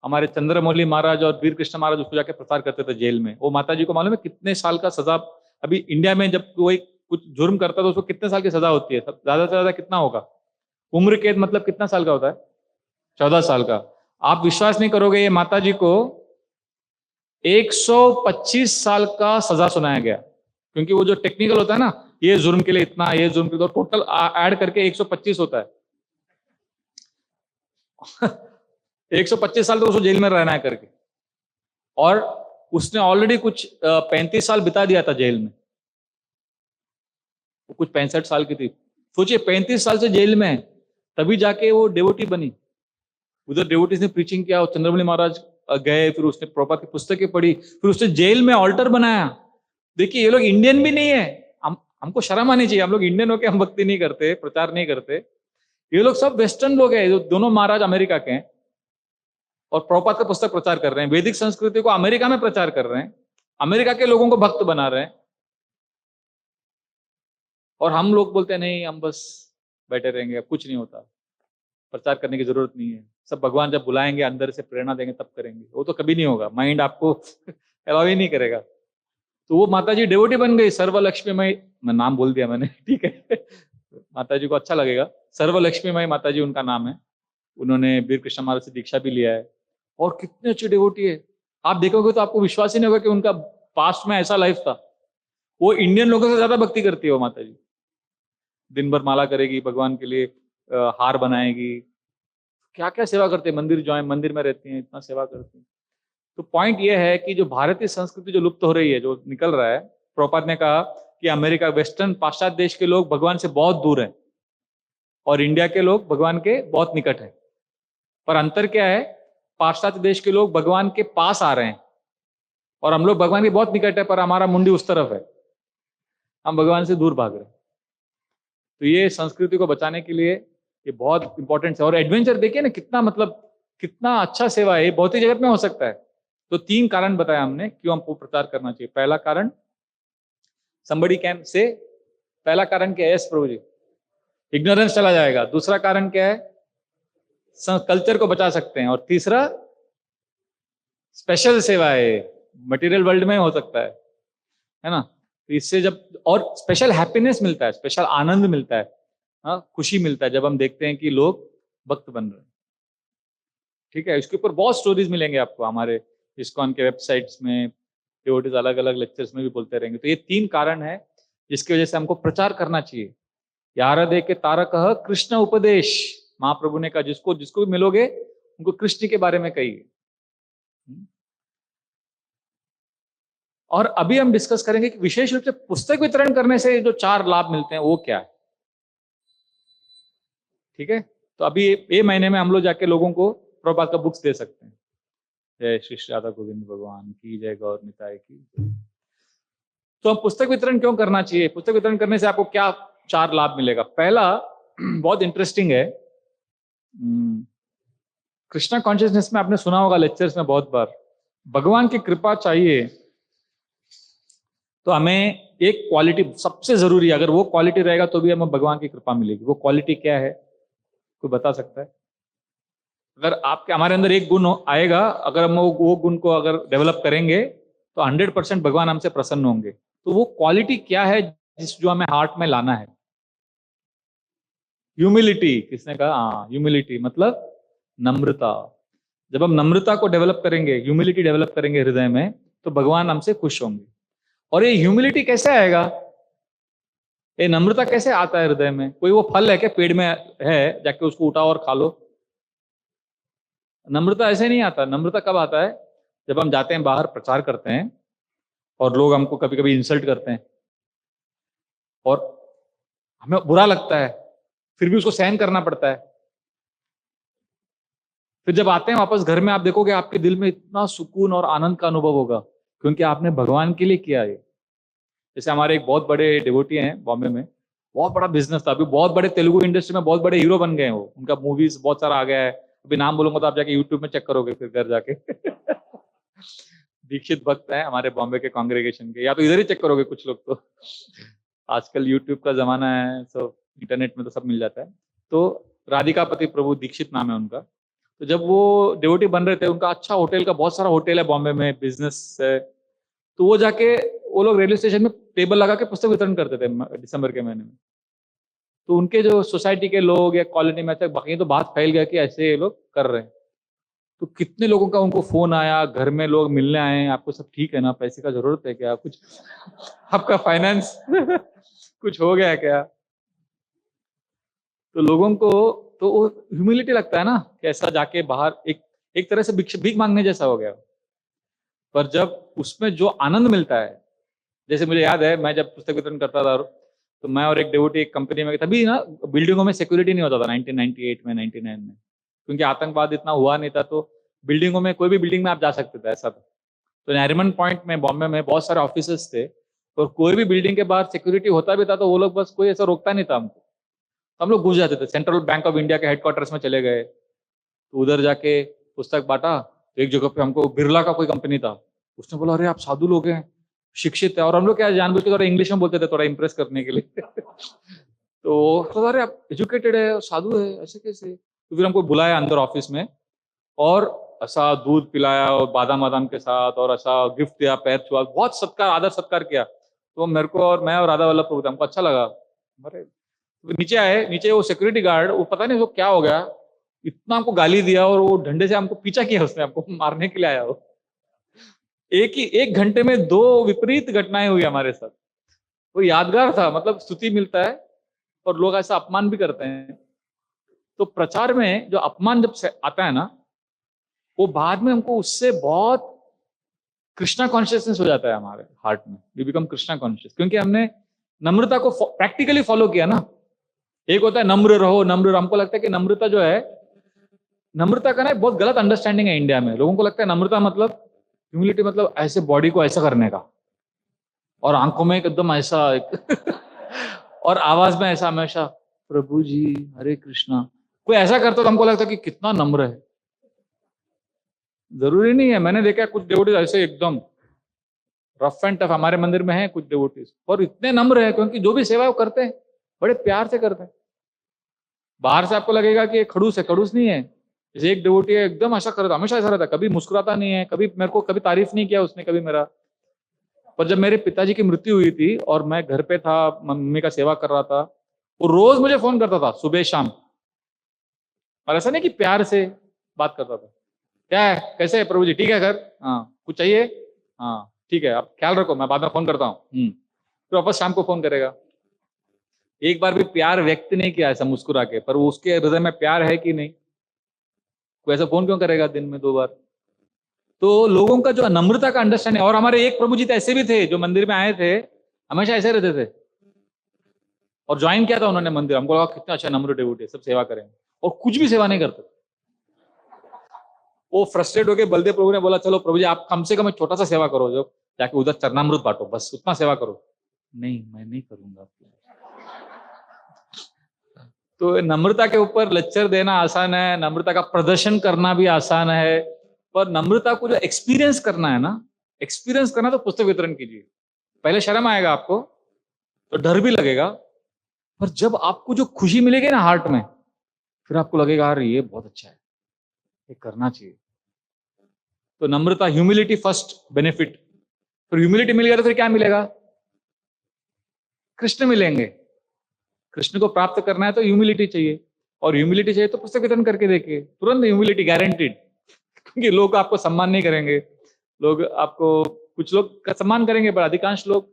हमारे चंद्रमौली महाराज और वीर कृष्ण महाराज उसको जाके प्रचार करते थे जेल में। वो माता जी को मालूम है कितने साल का सजा। अभी इंडिया में जब कोई कुछ जुर्म करता है तो उसको कितने साल की सजा होती है? ज्यादा से ज्यादा कितना होगा? उम्र कैद मतलब कितना साल का होता है? 14 साल का। आप विश्वास नहीं करोगे, ये माता जी को 125 साल का सजा सुनाया गया, क्योंकि वो जो टेक्निकल होता है ना, ये जुर्म के लिए इतना, ये जुर्म के लिए, तो टोटल ऐड करके 125 होता है। 125 साल तो उसको जेल में रहना है करके, और उसने ऑलरेडी कुछ 35 साल बिता दिया था जेल में। वो कुछ 65 साल की थी। सोचिए, 35 साल से जेल में है, तभी जाके वो डेवोटी बनी। उधर डेवोटीज ने प्रीचिंग किया, और चंद्रमौली महाराज गए, फिर उसने प्रभुपाद की पुस्तकें पढ़ी, फिर उसने जेल में ऑल्टर बनाया। देखिए, ये लोग इंडियन भी नहीं है। हमको शर्म आनी चाहिए, हम लोग इंडियन होके हम भक्ति नहीं करते, प्रचार नहीं करते। ये लोग सब वेस्टर्न लोग हैं, जो दोनों महाराज अमेरिका के हैं, और प्रभुपाद का पुस्तक प्रचार कर रहे हैं, वैदिक संस्कृति को अमेरिका में प्रचार कर रहे हैं, अमेरिका के लोगों को भक्त बना रहे हैं। और हम लोग बोलते हैं नहीं, हम बस बैठे रहेंगे, अब कुछ नहीं होता, प्रचार करने की जरूरत नहीं है, सब भगवान जब बुलाएंगे, अंदर से प्रेरणा देंगे तब करेंगे। वो तो कभी नहीं होगा, माइंड आपको अलाउ ही नहीं करेगा। तो वो माता जी डेवोटी बन गई, सर्वलक्ष्मीमय। मैं नाम बोल दिया मैंने, ठीक है, माता जी को अच्छा लगेगा। सर्वलक्ष्मीमय माता जी उनका नाम है। उन्होंने वीर कृष्ण महाराज से दीक्षा भी लिया है, और कितने अच्छे डेवोटी है। आप देखोगे तो आपको विश्वास ही नहीं होगा कि उनका पास्ट में ऐसा लाइफ था। वो इंडियन लोगों से ज्यादा भक्ति करती है वो माता जी। दिन भर माला करेगी, भगवान के लिए हार बनाएगी, क्या क्या सेवा करते हैं, मंदिर ज्वाइन, मंदिर में रहती हैं, इतना सेवा करती हैं। तो पॉइंट ये है कि जो भारतीय संस्कृति जो लुप्त हो रही है, जो निकल रहा है, प्रभुपाद ने कहा कि अमेरिका, वेस्टर्न, पाश्चात्य देश के लोग भगवान से बहुत दूर हैं, और इंडिया के लोग भगवान के बहुत निकट हैं। पर अंतर क्या है? पाश्चात्य देश के लोग भगवान के पास आ रहे हैं, और हम लोग भगवान के बहुत निकट है, पर हमारा मुंडी उस तरफ है, हम भगवान से दूर भाग रहे हैं। तो ये संस्कृति को बचाने के लिए ये बहुत इंपॉर्टेंट है। और एडवेंचर देखिए ना, कितना मतलब कितना अच्छा सेवा है, ये बहुत ही जगत में हो सकता है। तो 3 कारण बताया हमने क्यों हमको प्रचार करना चाहिए। पहला कारण, somebody can say, पहला कारण क्या है? यस प्रभु जी, इग्नोरेंस चला जाएगा। दूसरा कारण क्या है? कल्चर को बचा सकते हैं। और तीसरा, स्पेशल सेवा है, मटेरियल वर्ल्ड में हो सकता है ना। तो इससे जब, और स्पेशल हैप्पीनेस मिलता है, स्पेशल आनंद मिलता है, हाँ, खुशी मिलता है जब हम देखते हैं कि लोग भक्त बन रहे हैं। ठीक है, इसके ऊपर बहुत स्टोरीज मिलेंगे आपको हमारे इस्कॉन के वेबसाइट्स में, डिवोटीज अलग अलग लेक्चर्स में भी बोलते रहेंगे। तो ये 3 कारण है जिसकी वजह से हमको प्रचार करना चाहिए। यार दे के तारक कृष्ण उपदेश, महाप्रभु ने कहा जिसको जिसको भी मिलोगे उनको कृष्ण के बारे में कहिए। और अभी हम डिस्कस करेंगे कि विशेष रूप से पुस्तक वितरण करने से जो 4 लाभ मिलते हैं वो क्या है। ठीक है, तो अभी ये महीने में हम लोग जाके लोगों को प्रभुपाद का बुक्स दे सकते हैं। जय श्री राधा गोविंद भगवान की जय, गौर निताय की। तो हम पुस्तक वितरण क्यों करना चाहिए? पुस्तक वितरण करने से आपको क्या 4 लाभ मिलेगा? पहला बहुत इंटरेस्टिंग है। कृष्णा कॉन्शियसनेस में आपने सुना होगा लेक्चर्स में बहुत बार, भगवान की कृपा चाहिए तो हमें एक क्वालिटी सबसे जरूरी है। अगर वो क्वालिटी रहेगा तो भी हमें भगवान की कृपा मिलेगी। वो क्वालिटी क्या है, कोई बता सकता है? अगर आपके हमारे अंदर एक गुण आएगा, अगर हम वो गुण को अगर डेवलप करेंगे तो 100% भगवान हमसे प्रसन्न होंगे। तो वो क्वालिटी क्या है जो हमें हार्ट में लाना है? ह्यूमिलिटी। किसने कहा? हाँ, ह्यूमिलिटी मतलब नम्रता। जब हम नम्रता को डेवलप करेंगे, ह्यूमिलिटी डेवलप करेंगे हृदय में, तो भगवान हमसे खुश होंगे। और ये ह्यूमिलिटी कैसे आएगा, ये नम्रता कैसे आता है हृदय में? कोई वो फल है क्या पेड़ में है, जाके उसको उठाओ और खा लो? नम्रता ऐसे नहीं आता। नम्रता कब आता है? जब हम जाते हैं बाहर प्रचार करते हैं और लोग हमको कभी कभी इंसल्ट करते हैं, और हमें बुरा लगता है, फिर भी उसको सहन करना पड़ता है। फिर जब आते हैं वापस घर में, आप देखोगे आपके दिल में इतना सुकून और आनंद का अनुभव होगा, क्योंकि आपने भगवान के लिए किया ये। जैसे हमारे एक बहुत बड़े डिवोटी हैं बॉम्बे में, बहुत बड़ा बिजनेस था, अभी बहुत बड़े तेलुगु इंडस्ट्री में बहुत बड़े हीरो बन गए हैं वो, उनका मूवीज बहुत सारा आ गया है। अभी नाम बोलूंगा तो आप जाके यूट्यूब में चेक करोगे फिर घर जाके। दीक्षित भक्त है हमारे बॉम्बे के कांग्रेगेशन के, या तो इधर ही चेक करोगे कुछ लोग तो। आजकल यूट्यूब का जमाना है, सब इंटरनेट में तो सब मिल जाता है। तो राधिकापति प्रभु दीक्षित नाम है उनका। तो जब वो डिवोटी बन रहे थे, उनका अच्छा होटल का, बहुत सारा होटल है बॉम्बे में, बिजनेस है, तो वो जाके वो लोग रेलवे स्टेशन में टेबल लगा के पुस्तक वितरण करते थे दिसंबर के महीने में। तो उनके जो सोसाइटी के लोग या कॉलोनी में तक बाकी तो बात फैल गया कि ऐसे ये लोग कर रहे हैं। तो कितने लोगों का उनको फोन आया, घर में लोग मिलने आए, आपको सब ठीक है ना, पैसे का जरूरत है क्या, कुछ आपका फाइनेंस कुछ हो गया क्या। तो लोगों को तो वो ह्यूमिलिटी लगता है ना कि ऐसा जाके बाहर एक तरह से भीख मांगने जैसा हो गया। पर जब उसमें जो आनंद मिलता है, जैसे मुझे याद है मैं जब पुस्तक वितरण करता था, तो मैं और एक डिवोटी एक कंपनी में, तभी ना बिल्डिंगों में सिक्योरिटी नहीं होता था 1998 में 99 में, क्योंकि आतंकवाद इतना हुआ नहीं था, तो बिल्डिंगों में कोई भी बिल्डिंग में आप जा सकते थे, ऐसा था। तो नैरिमन पॉइंट में बॉम्बे में बहुत सारे ऑफिसेस थे, और कोई भी बिल्डिंग के बाहर सिक्योरिटी होता भी था तो वो लोग बस कोई ऐसा रोकता नहीं था हमको, हम लोग घुस जाते थे। सेंट्रल बैंक ऑफ इंडिया के हेडक्वार्टर्स में चले गए, तो उधर जाके पुस्तक बांटा। तो एक जगह पे हमको बिरला का कोई कंपनी था, उसने बोला अरे आप साधु लोग हैं, शिक्षित है, और हम लोग क्या जानबूझ के थोड़ा इंग्लिश में बोलते थे, थोड़ा इंप्रेस करने के लिए। तो अरे आप एजुकेटेड है, साधु है, ऐसे कैसे। तो फिर हमको बुलाया अंदर ऑफिस में, और ऐसा दूध पिलाया और बादाम वादाम के साथ, और ऐसा गिफ्ट दिया, पैर छुआ, बहुत सत्कार, आदर सत्कार किया। तो मेरे को, और मैं और राधा वल्लभ प्रभु, हमको अच्छा लगा। अरे नीचे आए, नीचे वो सिक्योरिटी गार्ड, वो पता नहीं वो क्या हो गया, इतना हमको गाली दिया, और वो डंडे से हमको पीछा किया, उसने हमको मारने के लिए आया वो। एक घंटे में 2 विपरीत घटनाएं हुई हमारे साथ। वो यादगार था, मतलब स्तुति मिलता है और लोग ऐसा अपमान भी करते हैं। तो प्रचार में जो अपमान जब से आता है ना, वो बाद में हमको उससे बहुत कृष्णा कॉन्शियसनेस हो जाता है हमारे हार्ट में, वी बिकम कृष्णा कॉन्शियस, क्योंकि हमने नम्रता को प्रैक्टिकली फॉलो किया ना। एक होता है नम्र रहो, नम्र, हमको लगता है कि नम्रता जो है, नम्रता का ना बहुत गलत अंडरस्टैंडिंग है इंडिया में। लोगों को लगता है नम्रता मतलब, ह्यूमिलिटी मतलब ऐसे बॉडी को ऐसा करने का, और आंखों में एकदम ऐसा और आवाज में ऐसा हमेशा प्रभु जी हरे कृष्णा। कोई ऐसा करता तो हमको लगता कि कितना नम्र है। जरूरी नहीं है, मैंने देखा कुछ डिवोटीज ऐसे एकदम रफ एंड टफ हमारे मंदिर में है कुछ डिवोटीज, और इतने नम्र है, क्योंकि जो भी सेवा वो करते हैं बड़े प्यार से करते हैं। बाहर से आपको लगेगा कि खड़ूस है, खड़ूस नहीं है। जैसे एक डिवोटी है एकदम ऐसा करता, हमेशा ऐसा रहता, कभी मुस्कुराता नहीं है, कभी मेरे को कभी तारीफ नहीं किया उसने कभी मेरा। पर जब मेरे पिताजी की मृत्यु हुई थी और मैं घर पे था, मम्मी का सेवा कर रहा था, वो रोज मुझे फोन करता था सुबह शाम, और ऐसा नहीं कि प्यार से बात करता था, क्या है, कैसे है प्रभु जी, ठीक है घर, हाँ कुछ चाहिए, हाँ ठीक है, आप ख्याल रखो, मैं बाद में फोन करता हूँ। फिर वापस शाम को फोन करेगा। एक बार भी प्यार व्यक्त नहीं किया ऐसा मुस्कुरा के, पर वो उसके हृदय में प्यार है कि नहीं, कोई ऐसा फोन क्यों करेगा दिन में 2 बार। तो लोगों का जो नम्रता का अंडरस्टैंडिंग, और हमारे एक प्रभु जी तो ऐसे भी थे जो मंदिर में आए थे, हमेशा ऐसे रहते थे, और ज्वाइन किया था उन्होंने मंदिर, हमको लगा कितना अच्छा नम्र डिवोटी, सब सेवा करेंगे, और कुछ भी सेवा नहीं करते। वो फ्रस्ट्रेट होकर बलदेव प्रभु ने बोला चलो प्रभु जी आप कम से कम एक छोटा सा सेवा करो, जो जाके उधर चरणामृत बांटो, बस उतना सेवा करो। नहीं मैं नहीं करूंगा। तो नम्रता के ऊपर लेक्चर देना आसान है, नम्रता का प्रदर्शन करना भी आसान है, पर नम्रता को जो एक्सपीरियंस करना है ना, एक्सपीरियंस करना तो पुस्तक वितरण कीजिए। पहले शर्म आएगा आपको, तो डर भी लगेगा, पर जब आपको जो खुशी मिलेगी ना हार्ट में, फिर आपको लगेगा अरे ये बहुत अच्छा है, ये करना चाहिए। तो नम्रता, ह्यूमिलिटी फर्स्ट बेनिफिट। फिर ह्यूमिलिटी मिल गया तो फिर क्या मिलेगा, कृष्ण मिलेंगे। कृष्ण को प्राप्त करना है तो ह्यूमिलिटी चाहिए, और ह्यूमिलिटी चाहिए तो पुस्तक वितरण करके देखिए, तुरंत ह्यूमिलिटी गारंटीड। क्योंकि लोग आपको सम्मान नहीं करेंगे, लोग आपको, कुछ लोग का सम्मान करेंगे पर अधिकांश लोग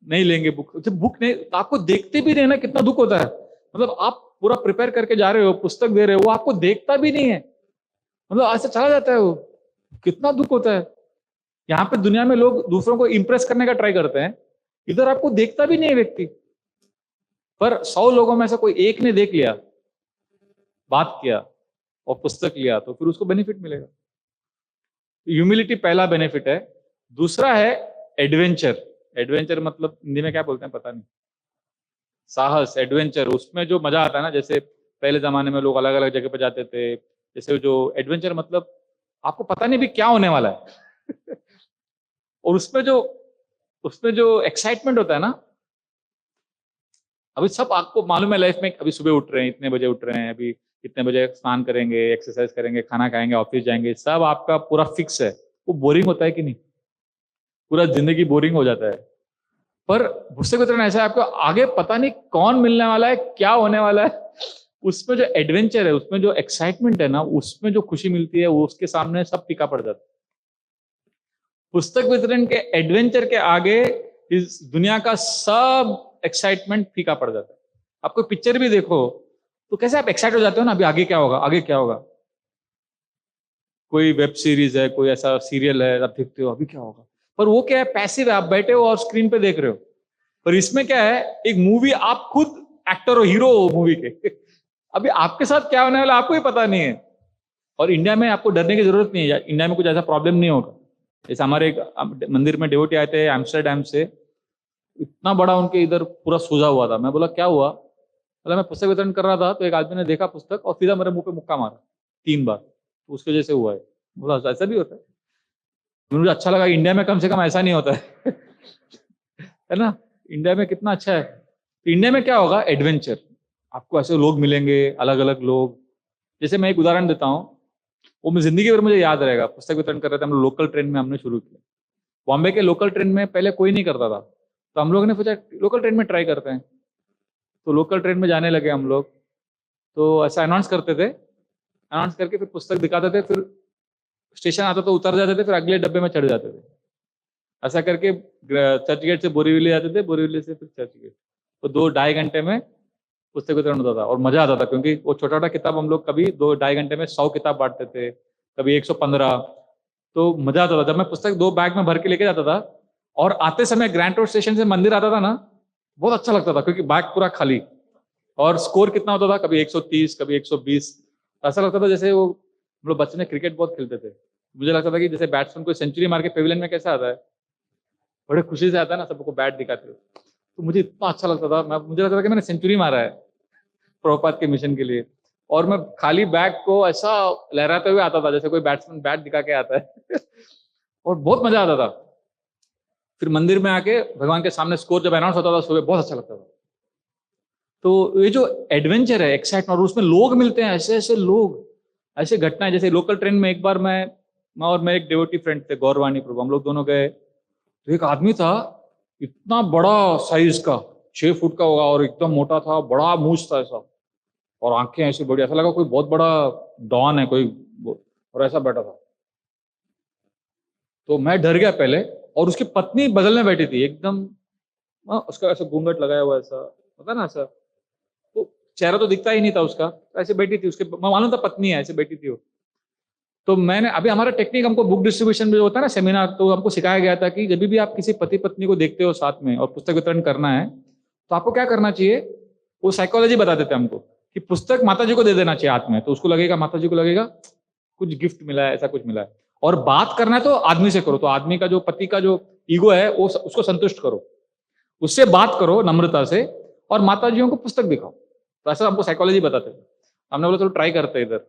नहीं लेंगे बुक। जब बुक नहीं, आपको देखते भी नहीं ना, कितना दुख होता है। मतलब आप पूरा प्रिपेयर करके जा रहे हो, पुस्तक दे रहे हो, वो आपको देखता भी नहीं है, मतलब आज से चला जाता है वो, कितना दुख होता है। यहाँ पे दुनिया में लोग दूसरों को इंप्रेस करने का ट्राई करते हैं, इधर आपको देखता भी नहीं है व्यक्ति, पर 100 लोगों में से कोई एक ने देख लिया, बात किया और पुस्तक लिया, तो फिर उसको बेनिफिट मिलेगा। ह्यूमिलिटी पहला बेनिफिट है। दूसरा है एडवेंचर। एडवेंचर मतलब हिंदी में क्या बोलते हैं पता नहीं, साहस, एडवेंचर। उसमें जो मजा आता है ना, जैसे पहले जमाने में लोग अलग अलग जगह पे जाते थे, जैसे जो एडवेंचर मतलब आपको पता नहीं भी क्या होने वाला है और उसमें जो एक्साइटमेंट होता है ना, अभी सब आपको मालूम है लाइफ में, अभी सुबह उठ रहे हैं, इतने बजे उठ रहे हैं, अभी इतने बजे स्नान करेंगे, एक्सरसाइज करेंगे, खाना खाएंगे, ऑफिस जाएंगे, सब आपका पूरा फिक्स है। वो बोरिंग होता है कि नहीं? पूरा जिंदगी बोरिंग हो जाता है। पर पुस्तक वितरण ऐसा है, आपको आगे पता नहीं कौन मिलने वाला है, क्या होने वाला है। उसमें जो एडवेंचर है, उसमें जो एक्साइटमेंट है ना, उसमें जो खुशी मिलती है, वो उसके सामने सब फीका पड़ जाता है। पुस्तक वितरण के एडवेंचर के आगे इस दुनिया का सब एक्साइटमेंट फीका पड़ जाता है। आपको पिक्चर भी देखो तो कैसे आप एक्साइट हो जाते हो ना, अभी आगे क्या होगा, आगे क्या होगा। कोई वेब सीरीज है, कोई ऐसा सीरियल है, आप देखते हो अभी क्या होगा, पर वो क्या है, पैसिव है, आप बैठे हो और स्क्रीन पे देख रहे हो। पर इसमें क्या है, एक मूवी, आप खुद एक्टर हो, हीरो हो मूवी के अभी आपके साथ क्या होने वाला आपको ही पता नहीं है। और इंडिया में आपको डरने की जरूरत नहीं है, इंडिया में कुछ ऐसा प्रॉब्लम नहीं होगा। जैसे हमारे एक मंदिर में डिवोटी आए थे एम्स्टरडैम से, इतना बड़ा उनके इधर पूरा सूजा हुआ था। मैं बोला क्या हुआ? बोला मैं पुस्तक वितरण कर रहा था तो एक आदमी ने देखा पुस्तक और सीधा मेरे मुंह पे मुक्का मारा 3 बार, तो उसकी वजह से हुआ है। बोला ऐसा भी होता है? मुझे अच्छा लगा, इंडिया में कम से कम ऐसा नहीं होता है है ना, इंडिया में कितना अच्छा है। तो इंडिया में क्या होगा, एडवेंचर, आपको ऐसे लोग मिलेंगे, अलग अलग लोग। जैसे मैं एक उदाहरण देता हूँ, वो मैं जिंदगी भर मुझे याद रहेगा। पुस्तक वितरण कर रहे थे हम लोग, लोकल ट्रेन में हमने शुरू किया। बॉम्बे के लोकल ट्रेन में पहले कोई नहीं करता था, तो हम लोगों ने सोचा लोकल ट्रेन में ट्राई करते हैं। तो लोकल ट्रेन में जाने लगे हम लोग, तो ऐसा अनाउंस करते थे, अनाउंस करके फिर पुस्तक दिखाते थे, फिर स्टेशन आता तो उतर जाते थे, फिर अगले डब्बे में चढ़ जाते थे। ऐसा करके चर्च गेट से बोरीवली जाते थे, बोरीवली से फिर चर्च गेट, तो 2-2.5 घंटे में पुस्तक वितरण होता था। और मजा आता था क्योंकि वो छोटा छोटा किताब हम लोग कभी 2-2.5 घंटे में 100 किताब बांटते थे, कभी 115। तो मजा आता था जब मैं पुस्तक 2 बैग में भर के लेके जाता था और आते समय ग्रैंड रोड स्टेशन से मंदिर आता था ना, बहुत अच्छा लगता था क्योंकि बैग पूरा खाली। और स्कोर कितना होता था, कभी 130, कभी 120। ऐसा लगता था जैसे वो हम लोग बचपन में क्रिकेट बहुत खेलते थे, मुझे लगता था कि जैसे बैट्समैन को सेंचुरी मार के पेविलियन में कैसा आता है, बड़े खुशी से आता है ना, सबको बैट दिखाते हो। तो मुझे इतना अच्छा लगता था, मुझे लगता था कि मैंने सेंचुरी मारा है प्रभुपाद के मिशन के लिए। और मैं खाली बैग को ऐसा लहराते हुए आता था जैसे कोई बैट्समैन बैट दिखा के आता है और बहुत मजा आता था। फिर मंदिर में आके भगवान के सामने स्कोर जब अनाउंस होता था सुबह, बहुत अच्छा लगता था। तो ये जो एडवेंचर है, एक्साइटमेंट, और उसमें लोग मिलते हैं, ऐसे ऐसे लोग, ऐसे घटनाएं। जैसे लोकल ट्रेन में एक बार मैं और मेरे एक डिवोटी फ्रेंड थे, गौरवाणी प्रभु, हम लोग दोनों गए। तो एक आदमी था, इतना बड़ा साइज का, 6 फुट का होगा, और एकदम मोटा था, बड़ा मूछ था ऐसा, और आंखें ऐसी बड़ी, ऐसा लगा कोई बहुत बड़ा डॉन है कोई, और ऐसा बैठा था। तो मैं डर गया पहले, और उसकी पत्नी बगल में बैठी थी एकदम, उसका ऐसा घूंघट लगाया हुआ ऐसा, पता ना ऐसा, तो चेहरा तो दिखता ही नहीं था उसका, ऐसे बैठी थी, उसके मैं मालूम था पत्नी है, ऐसे बैठी थी वो। तो मैंने अभी हमारा टेक्निक, हमको बुक डिस्ट्रीब्यूशन में होता है ना सेमिनार, तो हमको सिखाया गया था कि जब भी आप किसी पति पत्नी को देखते हो साथ में और पुस्तक वितरण करना है, तो आपको क्या करना चाहिए, वो साइकोलॉजी बता देते हैं हमको कि पुस्तक माता जी को दे देना चाहिए हाथ में, तो उसको लगेगा, माता जी को लगेगा कुछ गिफ्ट मिला है, ऐसा कुछ मिला है। और बात करना है तो आदमी से करो, तो आदमी का जो, पति का जो ईगो है वो उसको संतुष्ट करो, उससे बात करो नम्रता से, और माता जियों को पुस्तक दिखाओ। तो ऐसा हमको साइकोलॉजी बताते थे। हमने बोला चलो ट्राई करते हैं इधर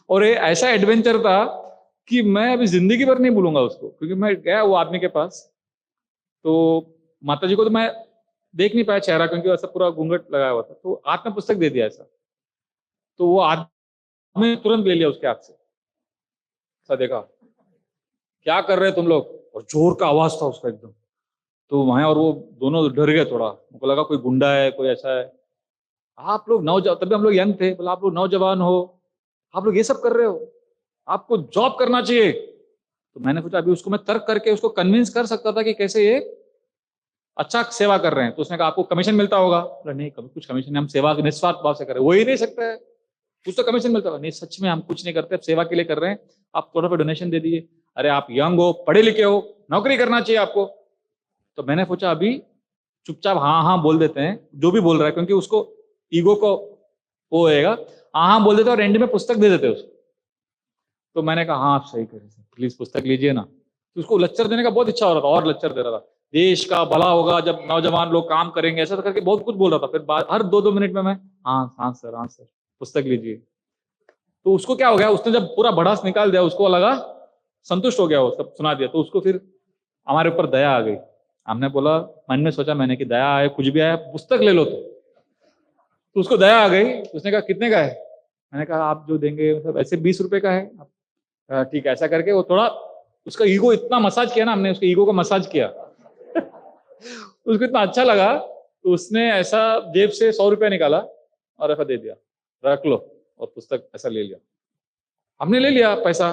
और ये ऐसा एडवेंचर था कि मैं अभी जिंदगी भर नहीं भूलूंगा उसको, क्योंकि मैं गया वो आदमी के पास, तो माता जी को तो मैं देख नहीं पाया चेहरा, क्योंकि ऐसा पूरा घूंघट लगाया हुआ था, तो हाथ में पुस्तक दे दिया ऐसा। तो वो आदमी तुरंत ले लिया उसके हाथ से, ऐसा देखा क्या कर रहे तुम लोग, और जोर का आवाज था उसका एकदम। तो वहां, और वो दोनों डर गए थोड़ा, उनको लगा कोई गुंडा है, कोई ऐसा है। आप लोग नौजवान, तभी हम लोग यंग थे, बोला आप लोग नौजवान हो, आप लोग ये सब कर रहे हो, आपको जॉब करना चाहिए। तो मैंने सोचा अभी उसको मैं तर्क करके उसको कन्विंस कर सकता था कि कैसे ये अच्छा सेवा कर रहे हैं। तो उसने कहा आपको कमीशन मिलता होगा, बोला नहीं कभी कुछ कमीशन नहीं, हम सेवा निस्वार्थ भाव से कर रहे हैं। वो ही नहीं सकता है, कुछ तो कमीशन मिलता होगा। नहीं सच में हम कुछ नहीं करते, सेवा के लिए कर रहे हैं, आप थोड़ा सा डोनेशन दे दीजिए। अरे आप यंग हो, पढ़े लिखे हो, नौकरी करना चाहिए आपको। तो मैंने सोचा अभी चुपचाप हाँ हाँ बोल देते हैं जो भी बोल रहा है, क्योंकि उसको ईगो को वो होएगा, हाँ हाँ बोल देते और एंड में पुस्तक दे देते उसको। तो मैंने कहा हाँ आप सही करें सर, प्लीज पुस्तक लीजिए ना। तो उसको लेक्चर देने का बहुत इच्छा हो रहा था और लेक्चर दे रहा था, देश का भला होगा जब नौजवान लोग काम करेंगे, ऐसा करके बहुत कुछ बोल रहा था। फिर हर 2-2 मिनट में मैं हाँ सर हाँ सर पुस्तक लीजिए। तो उसको क्या हो गया, उसने जब पूरा भड़ास निकाल दिया उसको लगा संतुष्ट हो गया, वो सब सुना दिया। तो उसको फिर हमारे ऊपर दया आ गई। हमने बोला, मन में सोचा मैंने कि दया आए कुछ भी आए पुस्तक ले लो। तो उसको दया आ गई, उसने कहा कितने का है? मैंने कहा आप जो देंगे, मतलब ऐसे 20 रुपए का है। ठीक है, ऐसा करके वो थोड़ा उसका ईगो इतना मसाज किया ना, हमने उसके ईगो को मसाज किया उसको इतना अच्छा लगा तो उसने ऐसा जेब से 100 रुपया निकाला और ऐसा दे दिया, रख लो, और पुस्तक ऐसा ले लिया। हमने ले लिया पैसा,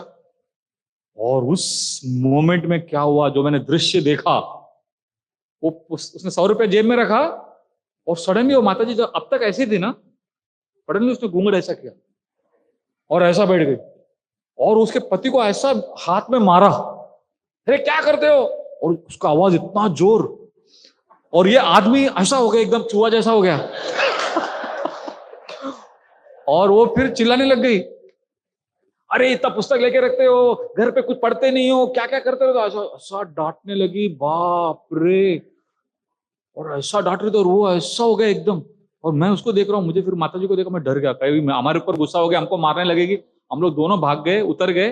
और उस मोमेंट में क्या हुआ, जो मैंने दृश्य देखा, वो उसने 100 रुपया जेब में रखा और सडनली वो माता जी जो अब तक ऐसी थी ना, सडनली उसने घूंघट ऐसा किया और ऐसा बैठ गई और उसके पति को ऐसा हाथ में मारा, अरे क्या करते हो? और उसका आवाज इतना जोर, और ये आदमी ऐसा हो गया एकदम चूहा जैसा हो गया और वो फिर चिल्लाने लग गई, अरे इतना पुस्तक लेके रखते हो, घर पे कुछ पढ़ते नहीं हो, क्या क्या करते हो? तो ऐसा ऐसा डांटने लगी, बाप रे, और ऐसा डांट रही थी और वो ऐसा हो गया एकदम। और मैं उसको देख रहा हूँ, मुझे फिर माता जी को देखा, मैं डर गया, कहीं हमारे ऊपर गुस्सा हो गया, हमको मारने लगेगी। हम लोग दोनों भाग गए, उतर गए,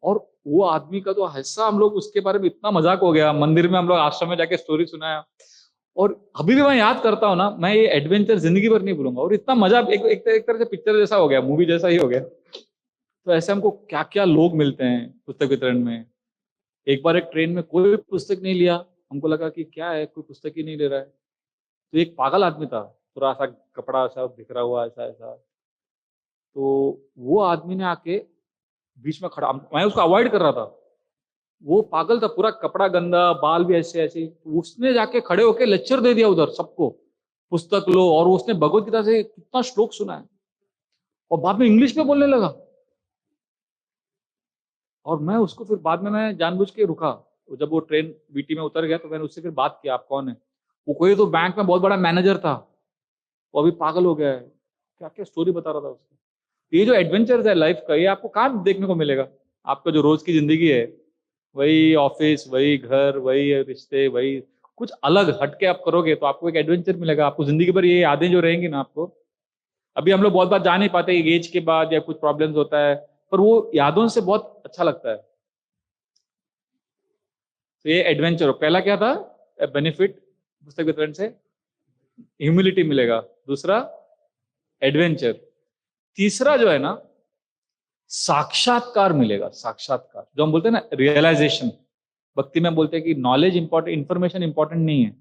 और वो आदमी का तो ऐसा, हम लोग उसके बारे में इतना मजाक हो गया, मंदिर में हम लोग आश्रम में जाके स्टोरी सुनाया। और अभी भी मैं याद करता हूँ ना, मैं ये एडवेंचर जिंदगी भर नहीं भूलूंगा, और इतना मजा एक तरह से पिक्चर जैसा हो गया, मूवी जैसा ही हो गया। तो ऐसे हमको क्या क्या लोग मिलते हैं पुस्तक वितरण में। एक बार एक ट्रेन में कोई पुस्तक नहीं लिया, हमको लगा कि क्या है, कोई पुस्तक ही नहीं ले रहा है। तो एक पागल आदमी था, पूरा सा कपड़ा ऐसा बिखरा हुआ ऐसा ऐसा। तो वो आदमी ने आके बीच में खड़ा, मैं उसको अवॉइड कर रहा था, वो पागल था, पूरा कपड़ा गंदा, बाल भी ऐसे ऐसे, उसने जाके खड़े होके लेक्चर दे दिया उधर सबको, पुस्तक लो। और उसने भगवत गीता से कितना श्लोक सुना है, और बाद में इंग्लिश में बोलने लगा। और मैं उसको फिर बाद में मैं जानबूझ के रुका, जब वो ट्रेन वीटी में उतर गया तो मैंने उससे फिर बात किया, आप कौन है? वो कोई तो बैंक में बहुत बड़ा मैनेजर था, वो अभी पागल हो गया है, क्या क्या स्टोरी बता रहा था उसको। ये जो एडवेंचर है लाइफ का, ये आपको कहाँ देखने को मिलेगा? आपका जो रोज की जिंदगी है, वही ऑफिस, वही घर, वही रिश्ते, वही कुछ अलग हटके आप करोगे तो आपको एक एडवेंचर मिलेगा, आपको जिंदगी भर ये यादें जो रहेंगी ना आपको। अभी हम लोग बहुत बार जा नहीं पाते एज के बाद, या कुछ प्रॉब्लम्स होता है, पर वो यादों से बहुत अच्छा लगता है। तो ये एडवेंचर, पहला क्या था बेनिफिट पुस्तक वितरण से? ह्यूमिलिटी मिलेगा। दूसरा एडवेंचर। तीसरा जो है ना, साक्षात्कार मिलेगा। साक्षात्कार जो हम बोलते हैं ना, रियलाइजेशन। भक्ति में बोलते हैं कि नॉलेज इंपॉर्टेंट, इंफॉर्मेशन इंपॉर्टेंट नहीं है,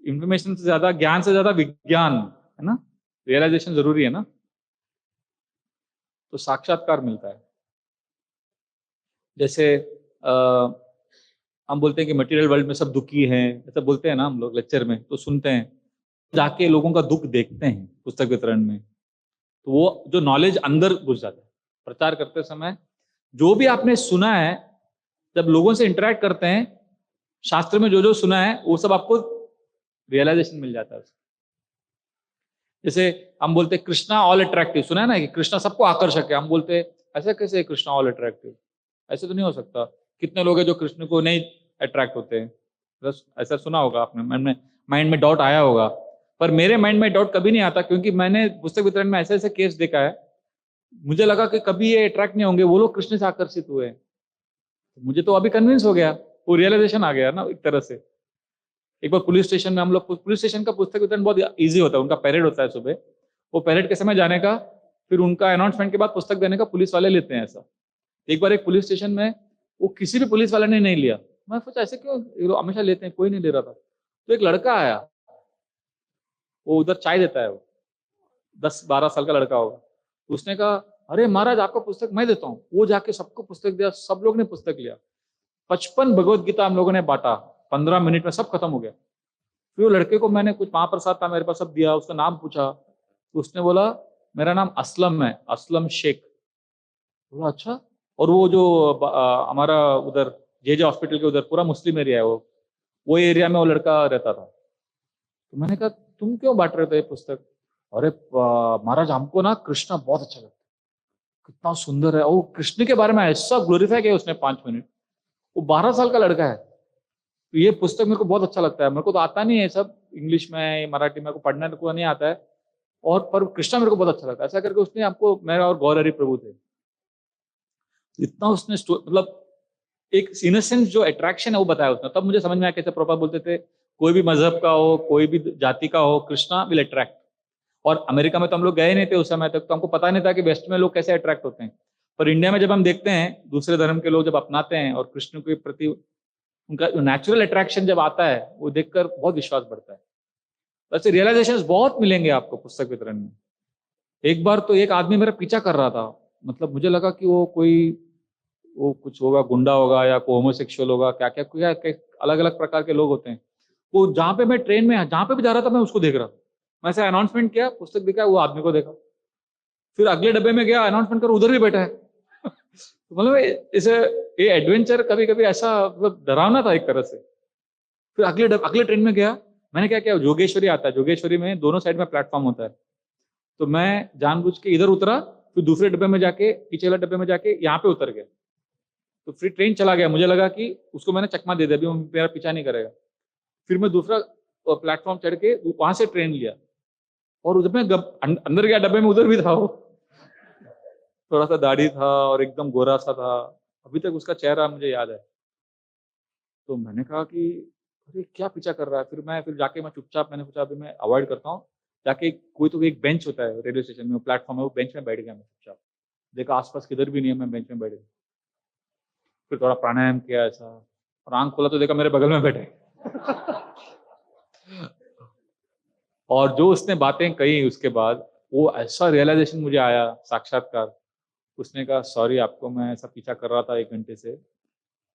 इंफॉर्मेशन से ज्यादा, ज्ञान से ज्यादा विज्ञान है ना, रियलाइजेशन जरूरी है ना। तो साक्षात्कार मिलता है। जैसे हम बोलते हैं कि मटेरियल वर्ल्ड में सब दुखी हैं, ऐसा बोलते हैं ना हम लोग लेक्चर में, तो सुनते हैं, जाके लोगों का दुख देखते हैं पुस्तक वितरण में, तो वो जो नॉलेज अंदर घुस जाता है। प्रचार करते समय जो भी आपने सुना है, जब लोगों से इंटरेक्ट करते हैं, शास्त्र में जो जो सुना है वो सब आपको रियलाइजेशन मिल जाता है। जैसे हम बोलते हैं कृष्णा ऑल अट्रैक्टिव, सुना है ना कि कृष्णा सबको आकर्षक है। हम बोलते हैं ऐसा कैसे है कृष्णा ऑल अट्रैक्टिव? ऐसे तो नहीं हो सकता। कितने लोग हैं जो कृष्ण को नहीं अट्रैक्ट होते हैं? बस ऐसा सुना होगा आपने, माइंड में डाउट आया होगा। पर मेरे माइंड में डाउट कभी नहीं आता, क्योंकि मैंने पुस्तक वितरण में ऐसे ऐसे केस देखा है, मुझे लगा कि कभी ये अट्रैक्ट नहीं होंगे, वो लोग कृष्ण से आकर्षित हुए। मुझे तो अभी कन्विंस हो गया, वो रियलाइजेशन आ गया ना एक तरह से। एक बार पुलिस स्टेशन में हम लोग, पुलिस स्टेशन का पुस्तक वितरण बहुत इजी होता है, उनका परेड होता है सुबह, वो परेड के समय जाने का, फिर उनका अनाउंसमेंट के बाद पुस्तक देने का पुलिस वाले लेते हैं ऐसा। एक बार एक पुलिस स्टेशन में वो किसी भी पुलिस वाले ने नहीं लिया, मैं सोचा ऐसे क्यों, ये लोग हमेशा लेते हैं, कोई नहीं ले रहा था। तो एक लड़का आया, वो उधर चाय देता है, वो 10-12 साल का लड़का होगा। उसने कहा अरे महाराज आपका पुस्तक मैं देता हूँ। वो जाके सबको पुस्तक दिया, सब लोग ने पुस्तक लिया। 55 भगवत गीता हम लोगों ने बांटा, 15 मिनट में सब खत्म हो गया। फिर वो लड़के को मैंने कुछ महाप्रसाद था मेरे पास, सब दिया, उसका नाम पूछा, तो उसने बोला मेरा नाम असलम है, असलम शेख। बोला अच्छा। और वो जो हमारा उधर जे हॉस्पिटल के उधर पूरा मुस्लिम एरिया है, वो वो एरिया में वो लड़का रहता था। तो मैंने कहा तुम क्यों बांट रहे थे ये पुस्तक? अरे महाराज हमको ना कृष्णा बहुत अच्छा लगता है, कितना सुंदर है, वो कृष्ण के बारे में ऐसा ग्लोरीफाई किया उसने 5 मिनट। वो 12 साल का लड़का है। तो ये पुस्तक मेरे को बहुत अच्छा लगता है, मेरे को तो आता नहीं है सब इंग्लिश में मराठी में को पढ़ना को नहीं आता है, और पर कृष्णा मेरे को बहुत अच्छा लगता है। ऐसा करके उसने आपको, मेरा और गौर हरि प्रभु थे, इतना उसने मतलब एक इनोसेंस जो अट्रैक्शन है वो बताया उसने। तब मुझे समझ में आया कैसे प्रभुपाद बोलते थे कोई भी मजहब का हो, कोई भी जाति का हो, कृष्णा विल अट्रैक्ट। और अमेरिका में तो हम लोग गए नहीं थे उस समय तक, तो हमको पता नहीं था कि वेस्ट में लोग कैसे अट्रैक्ट होते हैं। पर इंडिया में जब हम देखते हैं दूसरे धर्म के लोग जब अपनाते हैं और कृष्ण के प्रति उनका जो नेचुरल अट्रैक्शन जब आता है वो देखकर बहुत विश्वास बढ़ता है। वैसे रियलाइजेशंस बहुत मिलेंगे आपको पुस्तक वितरण में। एक बार तो एक आदमी मेरा पीछा कर रहा था, मतलब मुझे लगा कि वो कुछ होगा, गुंडा होगा या कोई होमोसेक्सुअल होगा, क्या क्या क्या अलग अलग प्रकार के लोग होते हैं। वो जहाँ पे मैं ट्रेन में जहाँ पे भी जा रहा था मैं उसको देख रहा था। मैं ऐसे अनाउंसमेंट किया, पुस्तक दिखा, वो आदमी को देखा। फिर अगले डब्बे में गया, अनाउंसमेंट कर, उधर भी बैठा है। तो मतलब इसे ये एडवेंचर कभी कभी ऐसा मतलब डरावना था एक तरह से। फिर अगले ट्रेन में गया, मैंने क्या किया, जोगेश्वरी आता है, जोगेश्वरी में दोनों साइड में प्लेटफॉर्म होता है, तो मैं जानबूझ के इधर उतरा, फिर दूसरे डब्बे में जाके, पीछे वाले डब्बे में जाके यहाँ पे उतर गया। तो फिर ट्रेन चला गया, मुझे लगा कि उसको मैंने चकमा दे दिया, अभी वो मेरा पीछा नहीं करेगा। फिर मैं दूसरा प्लेटफॉर्म चढ़ के वहां से ट्रेन लिया, और उधर में अंदर गया डब्बे में, उधर भी था वो, थोड़ा सा दाढ़ी था और एकदम गोरा सा था, अभी तक उसका चेहरा मुझे याद है। तो मैंने कहा कि अरे क्या पीछा कर रहा है। फिर जाके मैं चुपचाप, मैंने सोचा अभी मैं अवॉइड करता हूँ, जाके कोई तो एक बेंच होता है रेलवे स्टेशन में, प्लेटफॉर्म है, वो बेंच में बैठ गया मैं चुपचाप। देखा आसपास किधर भी नहीं है, मैं बेंच में बैठ गया। फिर थोड़ा प्राणायाम किया ऐसा, और आंख खोला तो देखा मेरे बगल में बैठे। और जो उसने बातें कही उसके बाद, वो ऐसा रियलाइजेशन मुझे आया, साक्षात्कार। उसने कहा सॉरी, आपको मैं ऐसा पीछा कर रहा था 1 घंटे से,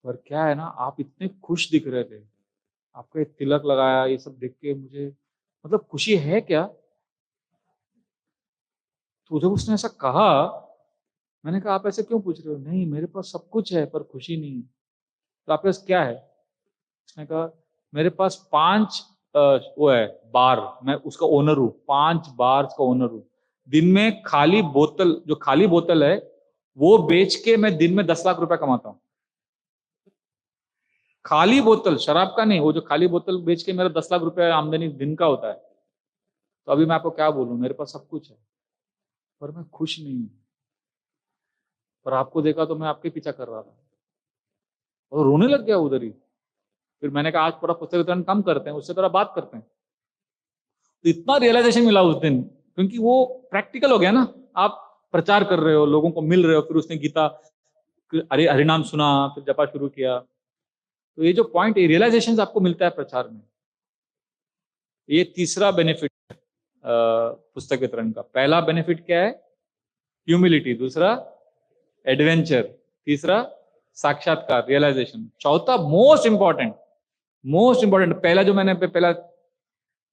पर क्या है ना, आप इतने खुश दिख रहे थे, आपका एक तिलक लगाया, ये सब देख के मुझे मतलब खुशी है क्या? तो जब उसने ऐसा कहा, मैंने कहा आप ऐसे क्यों पूछ रहे हो? नहीं, मेरे पास सब कुछ है पर खुशी नहीं है। तो आपके पास क्या है? उसने कहा मेरे पास 5 वो है बार, मैं उसका ओनर हूँ, 5 बार का ओनर हूँ। दिन में खाली बोतल, जो खाली बोतल है वो बेच के मैं दिन में 10 लाख रुपए कमाता हूँ। खाली बोतल, शराब का नहीं, वो जो खाली बोतल बेच के मेरा 10 लाख रुपए आमदनी दिन का होता है। तो अभी मैं आपको क्या बोलूं, मेरे पास सब कुछ है पर मैं खुश नहीं हूं। पर आपको देखा तो मैं आपके पीछा कर रहा था, और रोने लग गया उधर ही। फिर मैंने कहा आज पूरा पुस्तक वितरण कम करते हैं, उससे थोड़ा बात करते हैं। तो इतना रियलाइजेशन मिला उस दिन, क्योंकि वो प्रैक्टिकल हो गया ना। आप प्रचार कर रहे हो, लोगों को मिल रहे हो, फिर उसने गीता, अरे हरिनाम सुना, फिर जपा शुरू किया। तो ये जो पॉइंट, ये रियलाइजेशन आपको मिलता है प्रचार में। ये तीसरा बेनिफिट पुस्तक वितरण का। पहला बेनिफिट क्या है? ह्यूमिलिटी। दूसरा एडवेंचर। तीसरा साक्षात्कार, रियलाइजेशन। चौथा मोस्ट इंपॉर्टेंट, पहला जो मैंने पहला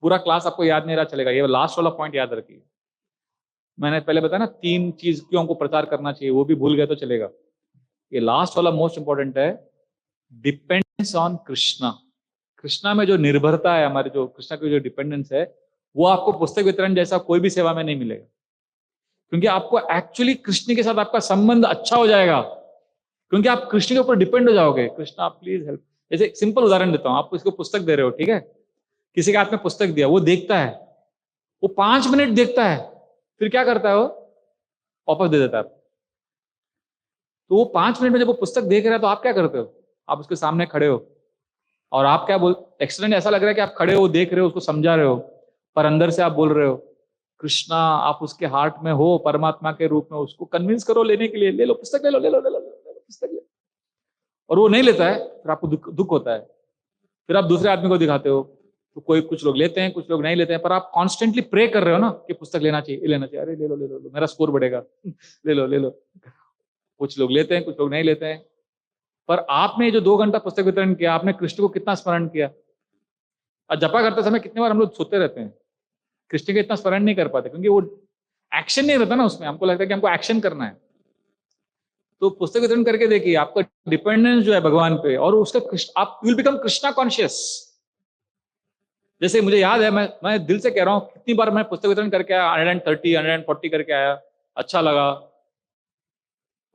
पूरा क्लास आपको याद नहीं रहा चलेगा, ये लास्ट वाला पॉइंट याद रखिए। मैंने पहले बताया ना 3 चीज क्यों हमको प्रचार करना चाहिए, वो भी भूल गए तो चलेगा। ये लास्ट वाला मोस्ट इंपॉर्टेंट है, डिपेंडेंस ऑन कृष्णा। कृष्णा में जो निर्भरता है हमारे, जो कृष्णा की जो डिपेंडेंस है, वो आपको पुस्तक वितरण जैसा कोई भी सेवा में नहीं मिलेगा। क्योंकि आपको एक्चुअली कृष्ण के साथ आपका संबंध अच्छा हो जाएगा, क्योंकि आप कृष्ण के ऊपर डिपेंड हो जाओगे। कृष्ण आप प्लीज हेल्प। जैसे एक सिंपल उदाहरण देता हूं, आप इसको पुस्तक दे रहे हो, ठीक है, किसी के हाथ में पुस्तक दिया, वो देखता है, वो 5 मिनट देखता है, फिर क्या करता है, वो वापस दे देता है। तो वो 5 मिनट में जब वो पुस्तक देख रहा है तो आप क्या करते हो? आप उसके सामने खड़े हो, और आप क्या बोल, एक्सीडेंट ऐसा लग रहा है कि आप खड़े हो, देख रहे हो, उसको समझा रहे हो, पर अंदर से आप बोल रहे हो कृष्णा, आप उसके हार्ट में हो, परमात्मा के रूप में, उसको कन्विंस करो लेने के लिए, ले लो पुस्तक, ले लो, ले लो, ले लो, ले लो पुस्तक, ले। और वो नहीं लेता है, फिर आपको दुख होता है। फिर आप दूसरे आदमी को दिखाते हो, तो कोई, कुछ लोग लेते हैं, कुछ लोग नहीं लेते हैं, पर आप कॉन्स्टेंटली प्रे कर रहे हो ना कि पुस्तक लेना चाहिए, लेना चाहिए, अरे ले लो, ले लो, मेरा स्कोर बढ़ेगा, ले लो, ले लो। कुछ लोग लेते हैं, कुछ लोग नहीं लेते हैं। पर आपने जो 2 घंटा पुस्तक वितरण किया, आपने कृष्ण को कितना स्मरण किया? और जपा करते समय कितने बार हम लोग सोते रहते हैं, कृष्ण के इतना स्मरण नहीं कर पाते, क्योंकि वो एक्शन नहीं रहता ना उसमें। हमको लगता है कि हमको एक्शन करना है। तो पुस्तक वितरण करके देखिए, आपका डिपेंडेंस जो है भगवान पे, और उसका आप विल बिकम कृष्णा कॉन्शियस। जैसे मुझे याद है, मैं दिल से कह रहा हूं, कितनी बार मैं पुस्तक वितरण करके आया, 130 140 करके आया, अच्छा लगा।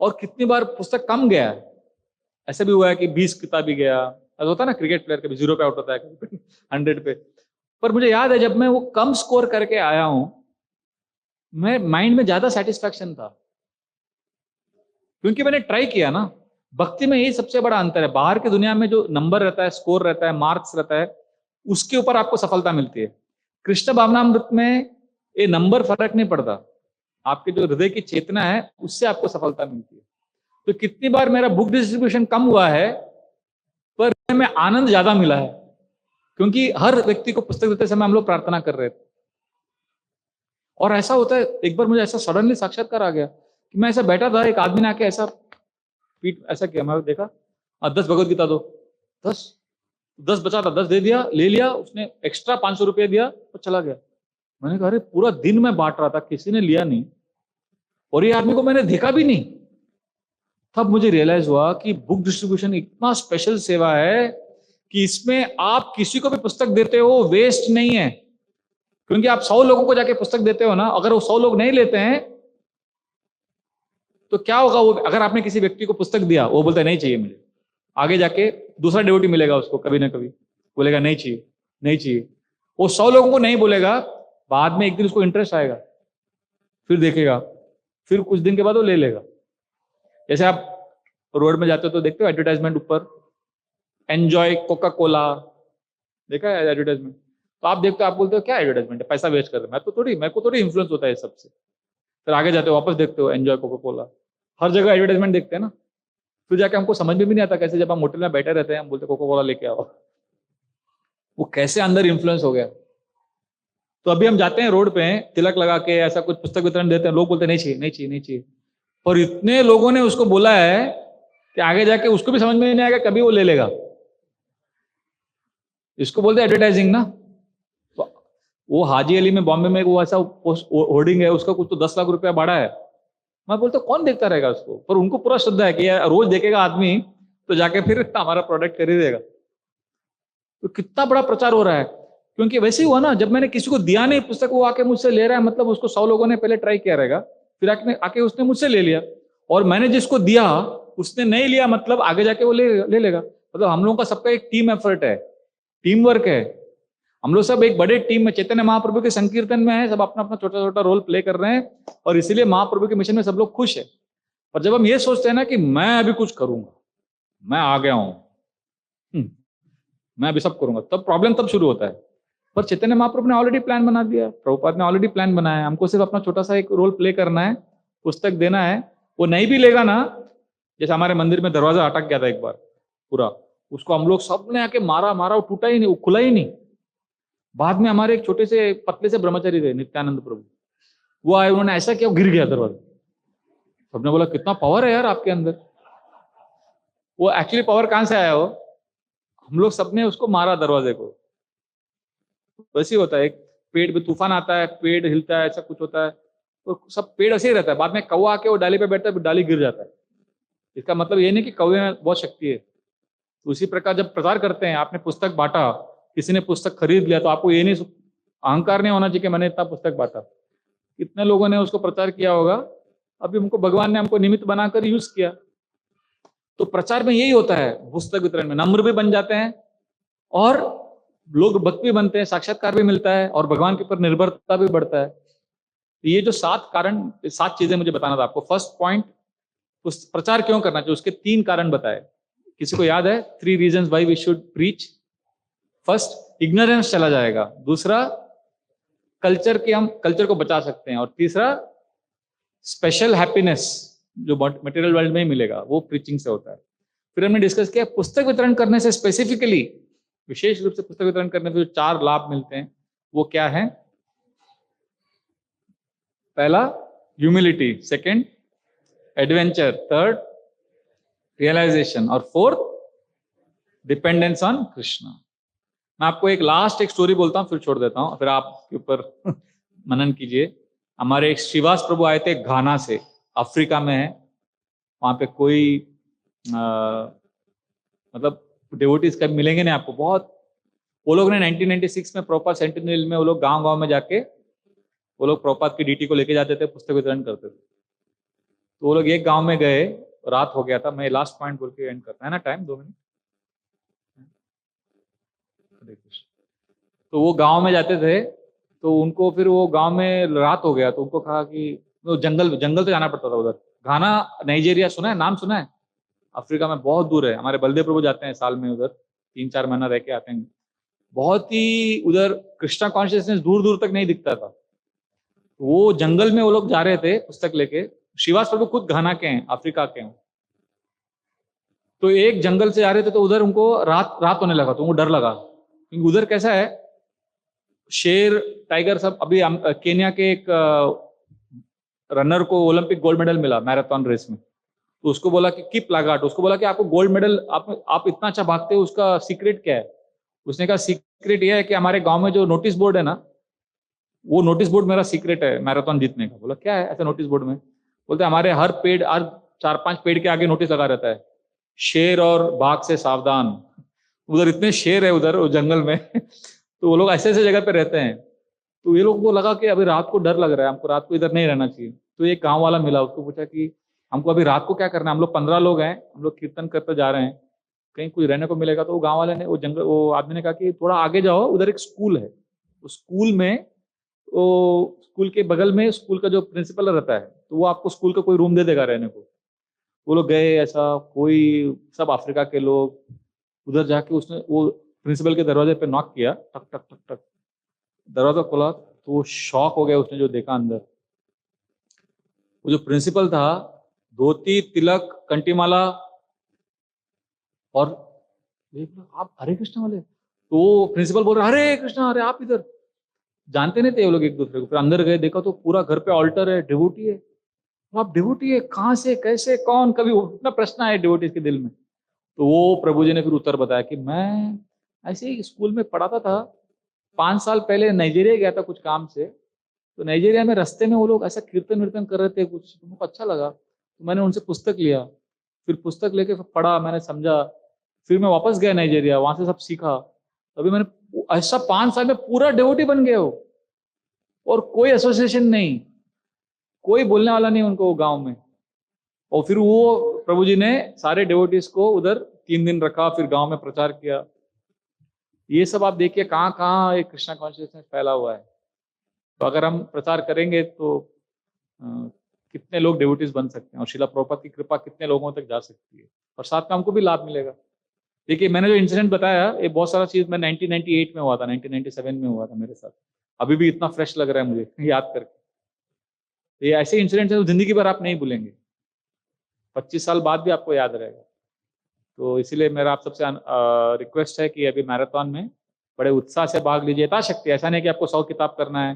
और कितनी बार पुस्तक कम गया है, ऐसे भी हुआ है कि 20 किताब ही गया। ऐसा होता है ना, क्रिकेट प्लेयर कभी 0 पे आउट होता है, कभी 100 पे। पर मुझे याद है, जब मैं वो कम स्कोर करके आया हूं, मैं माइंड में ज्यादा सेटिस्फैक्शन था, क्योंकि मैंने ट्राई किया ना। भक्ति में यही सबसे बड़ा अंतर है। बाहर की दुनिया में जो नंबर रहता है, स्कोर रहता है, मार्क्स रहता है, उसके ऊपर आपको सफलता मिलती है। कृष्ण भावनामृत में ये नंबर फर्क नहीं पड़ता, आपके जो हृदय की चेतना है उससे आपको सफलता मिलती है। तो कितनी बार मेरा बुक डिस्ट्रीब्यूशन कम हुआ है, पर में आनंद ज्यादा मिला है, क्योंकि हर व्यक्ति को पुस्तक देते समय हम लोग प्रार्थना कर रहे थे। और ऐसा होता है, एक बार मुझे ऐसा सडनली साक्षात्कार आ गया कि मैं ऐसा बैठा था, एक आदमी ने आके ऐसा पीठ ऐसा किया, मैं देखा, 10 भगवत गीता दो। 10 बचा था, 10 दे दिया, ले लिया उसने, एक्स्ट्रा 500 रुपया दिया और चला गया। मैंने कहा, अरे पूरा दिन मैं बांट रहा था, किसी ने लिया नहीं, और ये आदमी को मैंने देखा भी नहीं। तब मुझे रियलाइज हुआ कि बुक डिस्ट्रीब्यूशन इतना स्पेशल सेवा है कि इसमें आप किसी को भी पुस्तक देते हो, वेस्ट नहीं है। क्योंकि आप 100 लोगों को जाके पुस्तक देते हो ना, अगर वो 100 लोग नहीं लेते हैं तो क्या होगा? वो, अगर आपने किसी व्यक्ति को पुस्तक दिया, वो बोलता है नहीं चाहिए मुझे, आगे जाके दूसरा डिवोटी मिलेगा उसको, कभी ना कभी बोलेगा नहीं चाहिए, नहीं चाहिए। वो 100 लोगों को नहीं बोलेगा, बाद में एक दिन उसको इंटरेस्ट आएगा, फिर देखेगा, फिर कुछ दिन के बाद वो ले लेगा। जैसे आप रोड में जाते हो तो देखते हो एडवर्टाइजमेंट ऊपर, एंजॉय कोका कोला, देखा है एडवर्टाइजमेंट? तो आप देखते हो, आप बोलते हो क्या एडवर्टाइजमेंट है, पैसा वेस्ट कर रहे हैं। मेरे को थोड़ी इन्फ्लुएंस होता है सबसे। फिर आगे जाते हो, वापस देखते हो एंजॉय कोका कोला, हर जगह एडवर्टाइजमेंट देखते हैं ना। फिर जाके हमको समझ में भी नहीं आता कैसे, जब हम होटल में बैठे रहते हैं, हम बोलते कोका कोला लेके आओ, वो कैसे अंदर इन्फ्लुएंस हो गया। तो अभी हम जाते हैं रोड पे, तिलक लगा के ऐसा कुछ पुस्तक वितरण देते हैं, लोग बोलते हैं नहीं चाहिए, नहीं चाहिए, नहीं चाहिए। और इतने लोगों ने उसको बोला है कि आगे जाके उसको भी समझ में नहीं आएगा, कभी वो ले लेगा। इसको बोलते हैं एडवर्टाइजिंग ना। तो वो हाजी अली में, बॉम्बे में, वो ऐसा होर्डिंग है, उसका कुछ तो 10 लाख रुपया भाड़ा है। मैं बोलता कौन देखता रहेगा उसको, पर उनको पूरा श्रद्धा है कि यार रोज देखेगा आदमी तो जाके फिर हमारा प्रोडक्ट खरीदेगा। तो कितना बड़ा प्रचार हो रहा है। क्योंकि वैसे ही हुआ ना, जब मैंने किसी को दिया नहीं पुस्तक, वो आके मुझसे ले रहा है, मतलब उसको 100 लोगों ने पहले ट्राई किया रहेगा, फिर आके उसने मुझसे ले लिया। और मैंने जिसको दिया उसने नहीं लिया, मतलब आगे जाके वो ले लेगा। मतलब हम लोगों का सबका एक टीम एफर्ट है, टीम वर्क है। हम लोग सब एक बड़े टीम में, चैतन्य महाप्रभु के संकीर्तन में है, सब अपना अपना छोटा छोटा रोल प्ले कर रहे हैं, और इसीलिए महाप्रभु के मिशन में सब लोग खुश है। पर जब हम ये सोचते हैं ना कि मैं अभी कुछ करूंगा, मैं आ गया हूं, मैं अभी सब करूंगा, तब प्रॉब्लम तब शुरू होता है। पर चैतन्य महाप्रभु ने ऑलरेडी प्लान बना दिया, प्रभुपाद ने ऑलरेडी प्लान बनाया, हमको सिर्फ अपना छोटा सा एक रोल प्ले करना है, पुस्तक देना है। वो नहीं भी लेगा ना, जैसे हमारे मंदिर में दरवाजा अटक गया था एक बार पूरा, उसको हम लोग सब ने आके मारा, वो टूटा ही नहीं, वो खुला ही नहीं। बाद में हमारे एक छोटे से पतले से ब्रह्मचारी थे, नित्यानंद प्रभु, वो आए, उन्होंने ऐसा किया, गिर गया दरवाजा। सबने बोला कितना पावर है यार आपके अंदर। वो एक्चुअली पावर कहां से आया? हो हम लोग सबने उसको मारा दरवाजे को। वैसे ही होता है, एक पेड़ में तूफान आता है, पेड़ हिलता है, ऐसा कुछ होता है, तो सब पेड़ ऐसे ही रहता है। बाद में कौवा आके वो डाली पे बैठता है, डाली गिर जाता है। इसका मतलब ये नहीं कि कौवे में बहुत शक्ति है। तो उसी प्रकार जब प्रचार करते हैं, आपने पुस्तक बांटा, किसी ने पुस्तक खरीद लिया, तो आपको ये नहीं, अहंकार नहीं होना चाहिए कि मैंने इतना पुस्तक बांटा। कितने लोगों ने उसको प्रचार किया होगा, अभी हमको भगवान ने हमको निमित्त बनाकर यूज किया। तो प्रचार में यही होता है, पुस्तक वितरण में नम्र भी बन जाते हैं, और लोग भक्त भी बनते हैं, साक्षात्कार भी मिलता है, और भगवान के ऊपर निर्भरता भी बढ़ता है। ये जो 7 चीजें मुझे बताना था आपको। फर्स्ट पॉइंट, प्रचार क्यों करना चाहिए, उसके 3 कारण बताए। किसी को याद है? 3 reasons why we should preach? First, ignorance चला जाएगा। दूसरा, हम कल्चर को बचा सकते हैं। और तीसरा, स्पेशल हैप्पीनेस जो मटेरियल वर्ल्ड में ही मिलेगा, वो प्रीचिंग से होता है। फिर हमने डिस्कस किया, पुस्तक वितरण करने से स्पेसिफिकली, विशेष रूप से पुस्तक वितरण करने से जो 4 लाभ मिलते हैं, वो क्या है? पहला, humility. Second, adventure. Third, realisation. और फोर्थ, डिपेंडेंस ऑन कृष्ण। मैं आपको एक स्टोरी बोलता हूं, फिर छोड़ देता हूं, फिर आपके ऊपर मनन कीजिए। हमारे एक श्रीवास प्रभु आए थे घाना से, अफ्रीका में है। वहां पे कोई मतलब डिवोटीज कभी मिलेंगे नहीं आपको, बहुत वो लोग ने 1996 में प्रभुपाद सेंटिनरी में वो लोग गांव-गांव में जाके वो लोग प्रभुपाद की डीटी को लेके जाते थे, पुस्तक वितरण करते थे। तो वो लोग एक गांव में गए, रात हो गया था। मैं लास्ट पॉइंट बोल के एंड करता है ना, टाइम 2 मिनट। हरे कृष्ण। तो वो गांव में जाते थे, तो उनको फिर वो गांव में रात हो गया, तो उनको कहा कि वो जंगल जंगल से जाना पड़ता था उधर। घाना, नाइजीरिया सुना है, नाम सुना है? अफ्रीका में बहुत दूर है। हमारे बलदेव प्रभु जाते हैं साल में उधर, 3-4 महीना रह के आते हैं। बहुत ही उधर कृष्णा कॉन्शियसनेस दूर दूर तक नहीं दिखता था। वो जंगल में वो लोग जा रहे थे पुस्तक लेके। श्रीवास प्रभु खुद घाना के हैं, अफ्रीका के हैं। तो एक जंगल से जा रहे थे, तो उधर उनको रात रात होने लगा, तो उनको डर लगा, क्योंकि उधर कैसा है, शेर, टाइगर सब। अभी केन्या के एक रनर को ओलंपिक गोल्ड मेडल मिला मैराथन रेस में। तो उसको बोला कि कीप लागाट, उसको बोला कि आपको गोल्ड मेडल, आप इतना अच्छा भागते हो, उसका सीक्रेट क्या है? उसने कहा सीक्रेट ये है कि हमारे गांव में जो नोटिस बोर्ड है ना, वो नोटिस बोर्ड मेरा सीक्रेट है मैराथन जीतने का। बोला क्या है ऐसा नोटिस बोर्ड में? बोलते हमारे हर 4-5 पेड़ के आगे नोटिस लगा रहता है, शेर और बाघ से सावधान। उधर इतने शेर है उधर वो जंगल में तो वो लोग ऐसे ऐसे जगह पे रहते हैं। तो ये लोग को लगा कि अभी रात को डर लग रहा है, हमको रात को इधर नहीं रहना चाहिए। तो एक गांव वाला मिला, उसको पूछा कि हमको अभी रात को क्या करना है, हम लोग 15 लोग हैं, हम लोग कीर्तन करते जा रहे हैं, कहीं कुछ रहने को मिलेगा? तो वो गांव वाले ने, वो आदमी ने कहा कि थोड़ा आगे जाओ, उधर एक स्कूल है, उस स्कूल में, वो स्कूल के बगल में स्कूल का जो प्रिंसिपल रहता है, तो वो आपको स्कूल का कोई रूम दे देगा रहने को। वो लोग गए, ऐसा कोई, सब अफ्रीका के लोग। उधर जाके उसने वो प्रिंसिपल के दरवाजे पे नॉक किया, टक टक टक टक, दरवाजा खोला, तो वो शॉक हो गया उसने जो देखा अंदर। वो जो प्रिंसिपल था, धोती, तिलक, कंटीमाला, और आप हरे कृष्ण वाले? तो प्रिंसिपल बोल रहा हरे कृष्णा, अरे आप इधर? जानते नहीं थे ये लोग एक दूसरे को। फिर अंदर गए, देखा तो पूरा घर पे ऑल्टर है, डिवोटी है। तो आप डिवोटी है, कहाँ से, कैसे, कौन? कभी उतना प्रश्न आया डिवोटीज के दिल में। तो वो प्रभु जी ने फिर उत्तर बताया कि मैं ऐसे ही स्कूल में पढ़ाता था, 5 साल पहले नाइजीरिया गया था कुछ काम से। तो नाइजीरिया में रास्ते में वो लोग ऐसा कीर्तन वीर्तन कर रहे थे, कुछ मुझको अच्छा लगा, तो मैंने उनसे पुस्तक लिया। फिर पुस्तक लेके पढ़ा, मैंने समझा। फिर मैं वापस गया नाइजीरिया, वहां से सब सीखा। अभी मैंने ऐसा 5 साल में पूरा डिवोटी बन गए हो, और कोई एसोसिएशन नहीं, कोई बोलने वाला नहीं उनको गांव में। और फिर वो प्रभु जी ने सारे डिवोटीज को उधर 3 दिन रखा, फिर गांव में प्रचार किया। ये सब आप देखिए कहाँ कहाँ एक कृष्णा कॉन्शियसनेस फैला हुआ है। तो अगर हम प्रचार करेंगे तो कितने लोग डिवोटीज बन सकते हैं, और शिला प्रभुपाद की कृपा कितने लोगों तक जा सकती है, और साथ में हमको भी लाभ मिलेगा। देखिए मैंने जो इंसिडेंट बताया, ये बहुत सारा चीज मैं 1998 में हुआ था, 1997 में हुआ था मेरे साथ। अभी भी इतना फ्रेश लग रहा है मुझे याद करके। ये ऐसे इंसिडेंट है तो जिंदगी भर आप नहीं भूलेंगे, 25 साल बाद भी आपको याद रहेगा। तो इसीलिए मेरा आप सबसे रिक्वेस्ट है कि अभी मैराथन में बड़े उत्साह से भाग लीजिए। यथाशक्ति, ऐसा नहीं कि आपको 100 किताब करना है।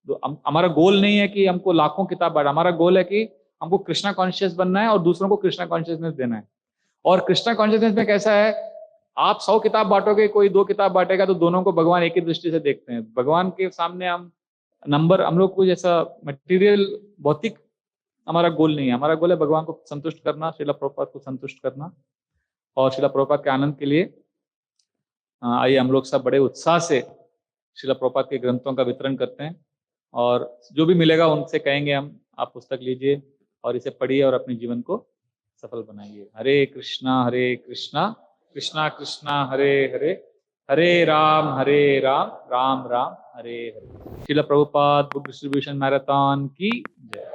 तो हमारा गोल नहीं है कि हमको लाखों किताब बांटा, हमारा गोल है कि हमको कृष्णा कॉन्शियस बनना है और दूसरों को कृष्णा कॉन्शियसनेस देना है। और कृष्णा कॉन्शियसनेस में कैसा है, आप 100 किताब बांटोगे, कोई 2 किताब बांटेगा, तो दोनों को भगवान एक ही दृष्टि से देखते हैं। भगवान के सामने हम नंबर, हम लोग कुछ ऐसा मटेरियल, भौतिक हमारा गोल नहीं है। हमारा गोल है भगवान को संतुष्ट करना, श्रीला प्रभुपाद को संतुष्ट करना। और श्रीला प्रभुपाद के आनंद के लिए आइए हम लोग सब बड़े उत्साह से श्रीला प्रभुपाद के ग्रंथों का वितरण करते हैं, और जो भी मिलेगा उनसे कहेंगे हम, आप पुस्तक लीजिए और इसे पढ़िए और अपने जीवन को सफल बनाइए। Hare Krishna Krishna Krishna Hare Hare, Hare Ram Ram Ram Hare Hare. Srila Prabhupada book distribution marathon की जय।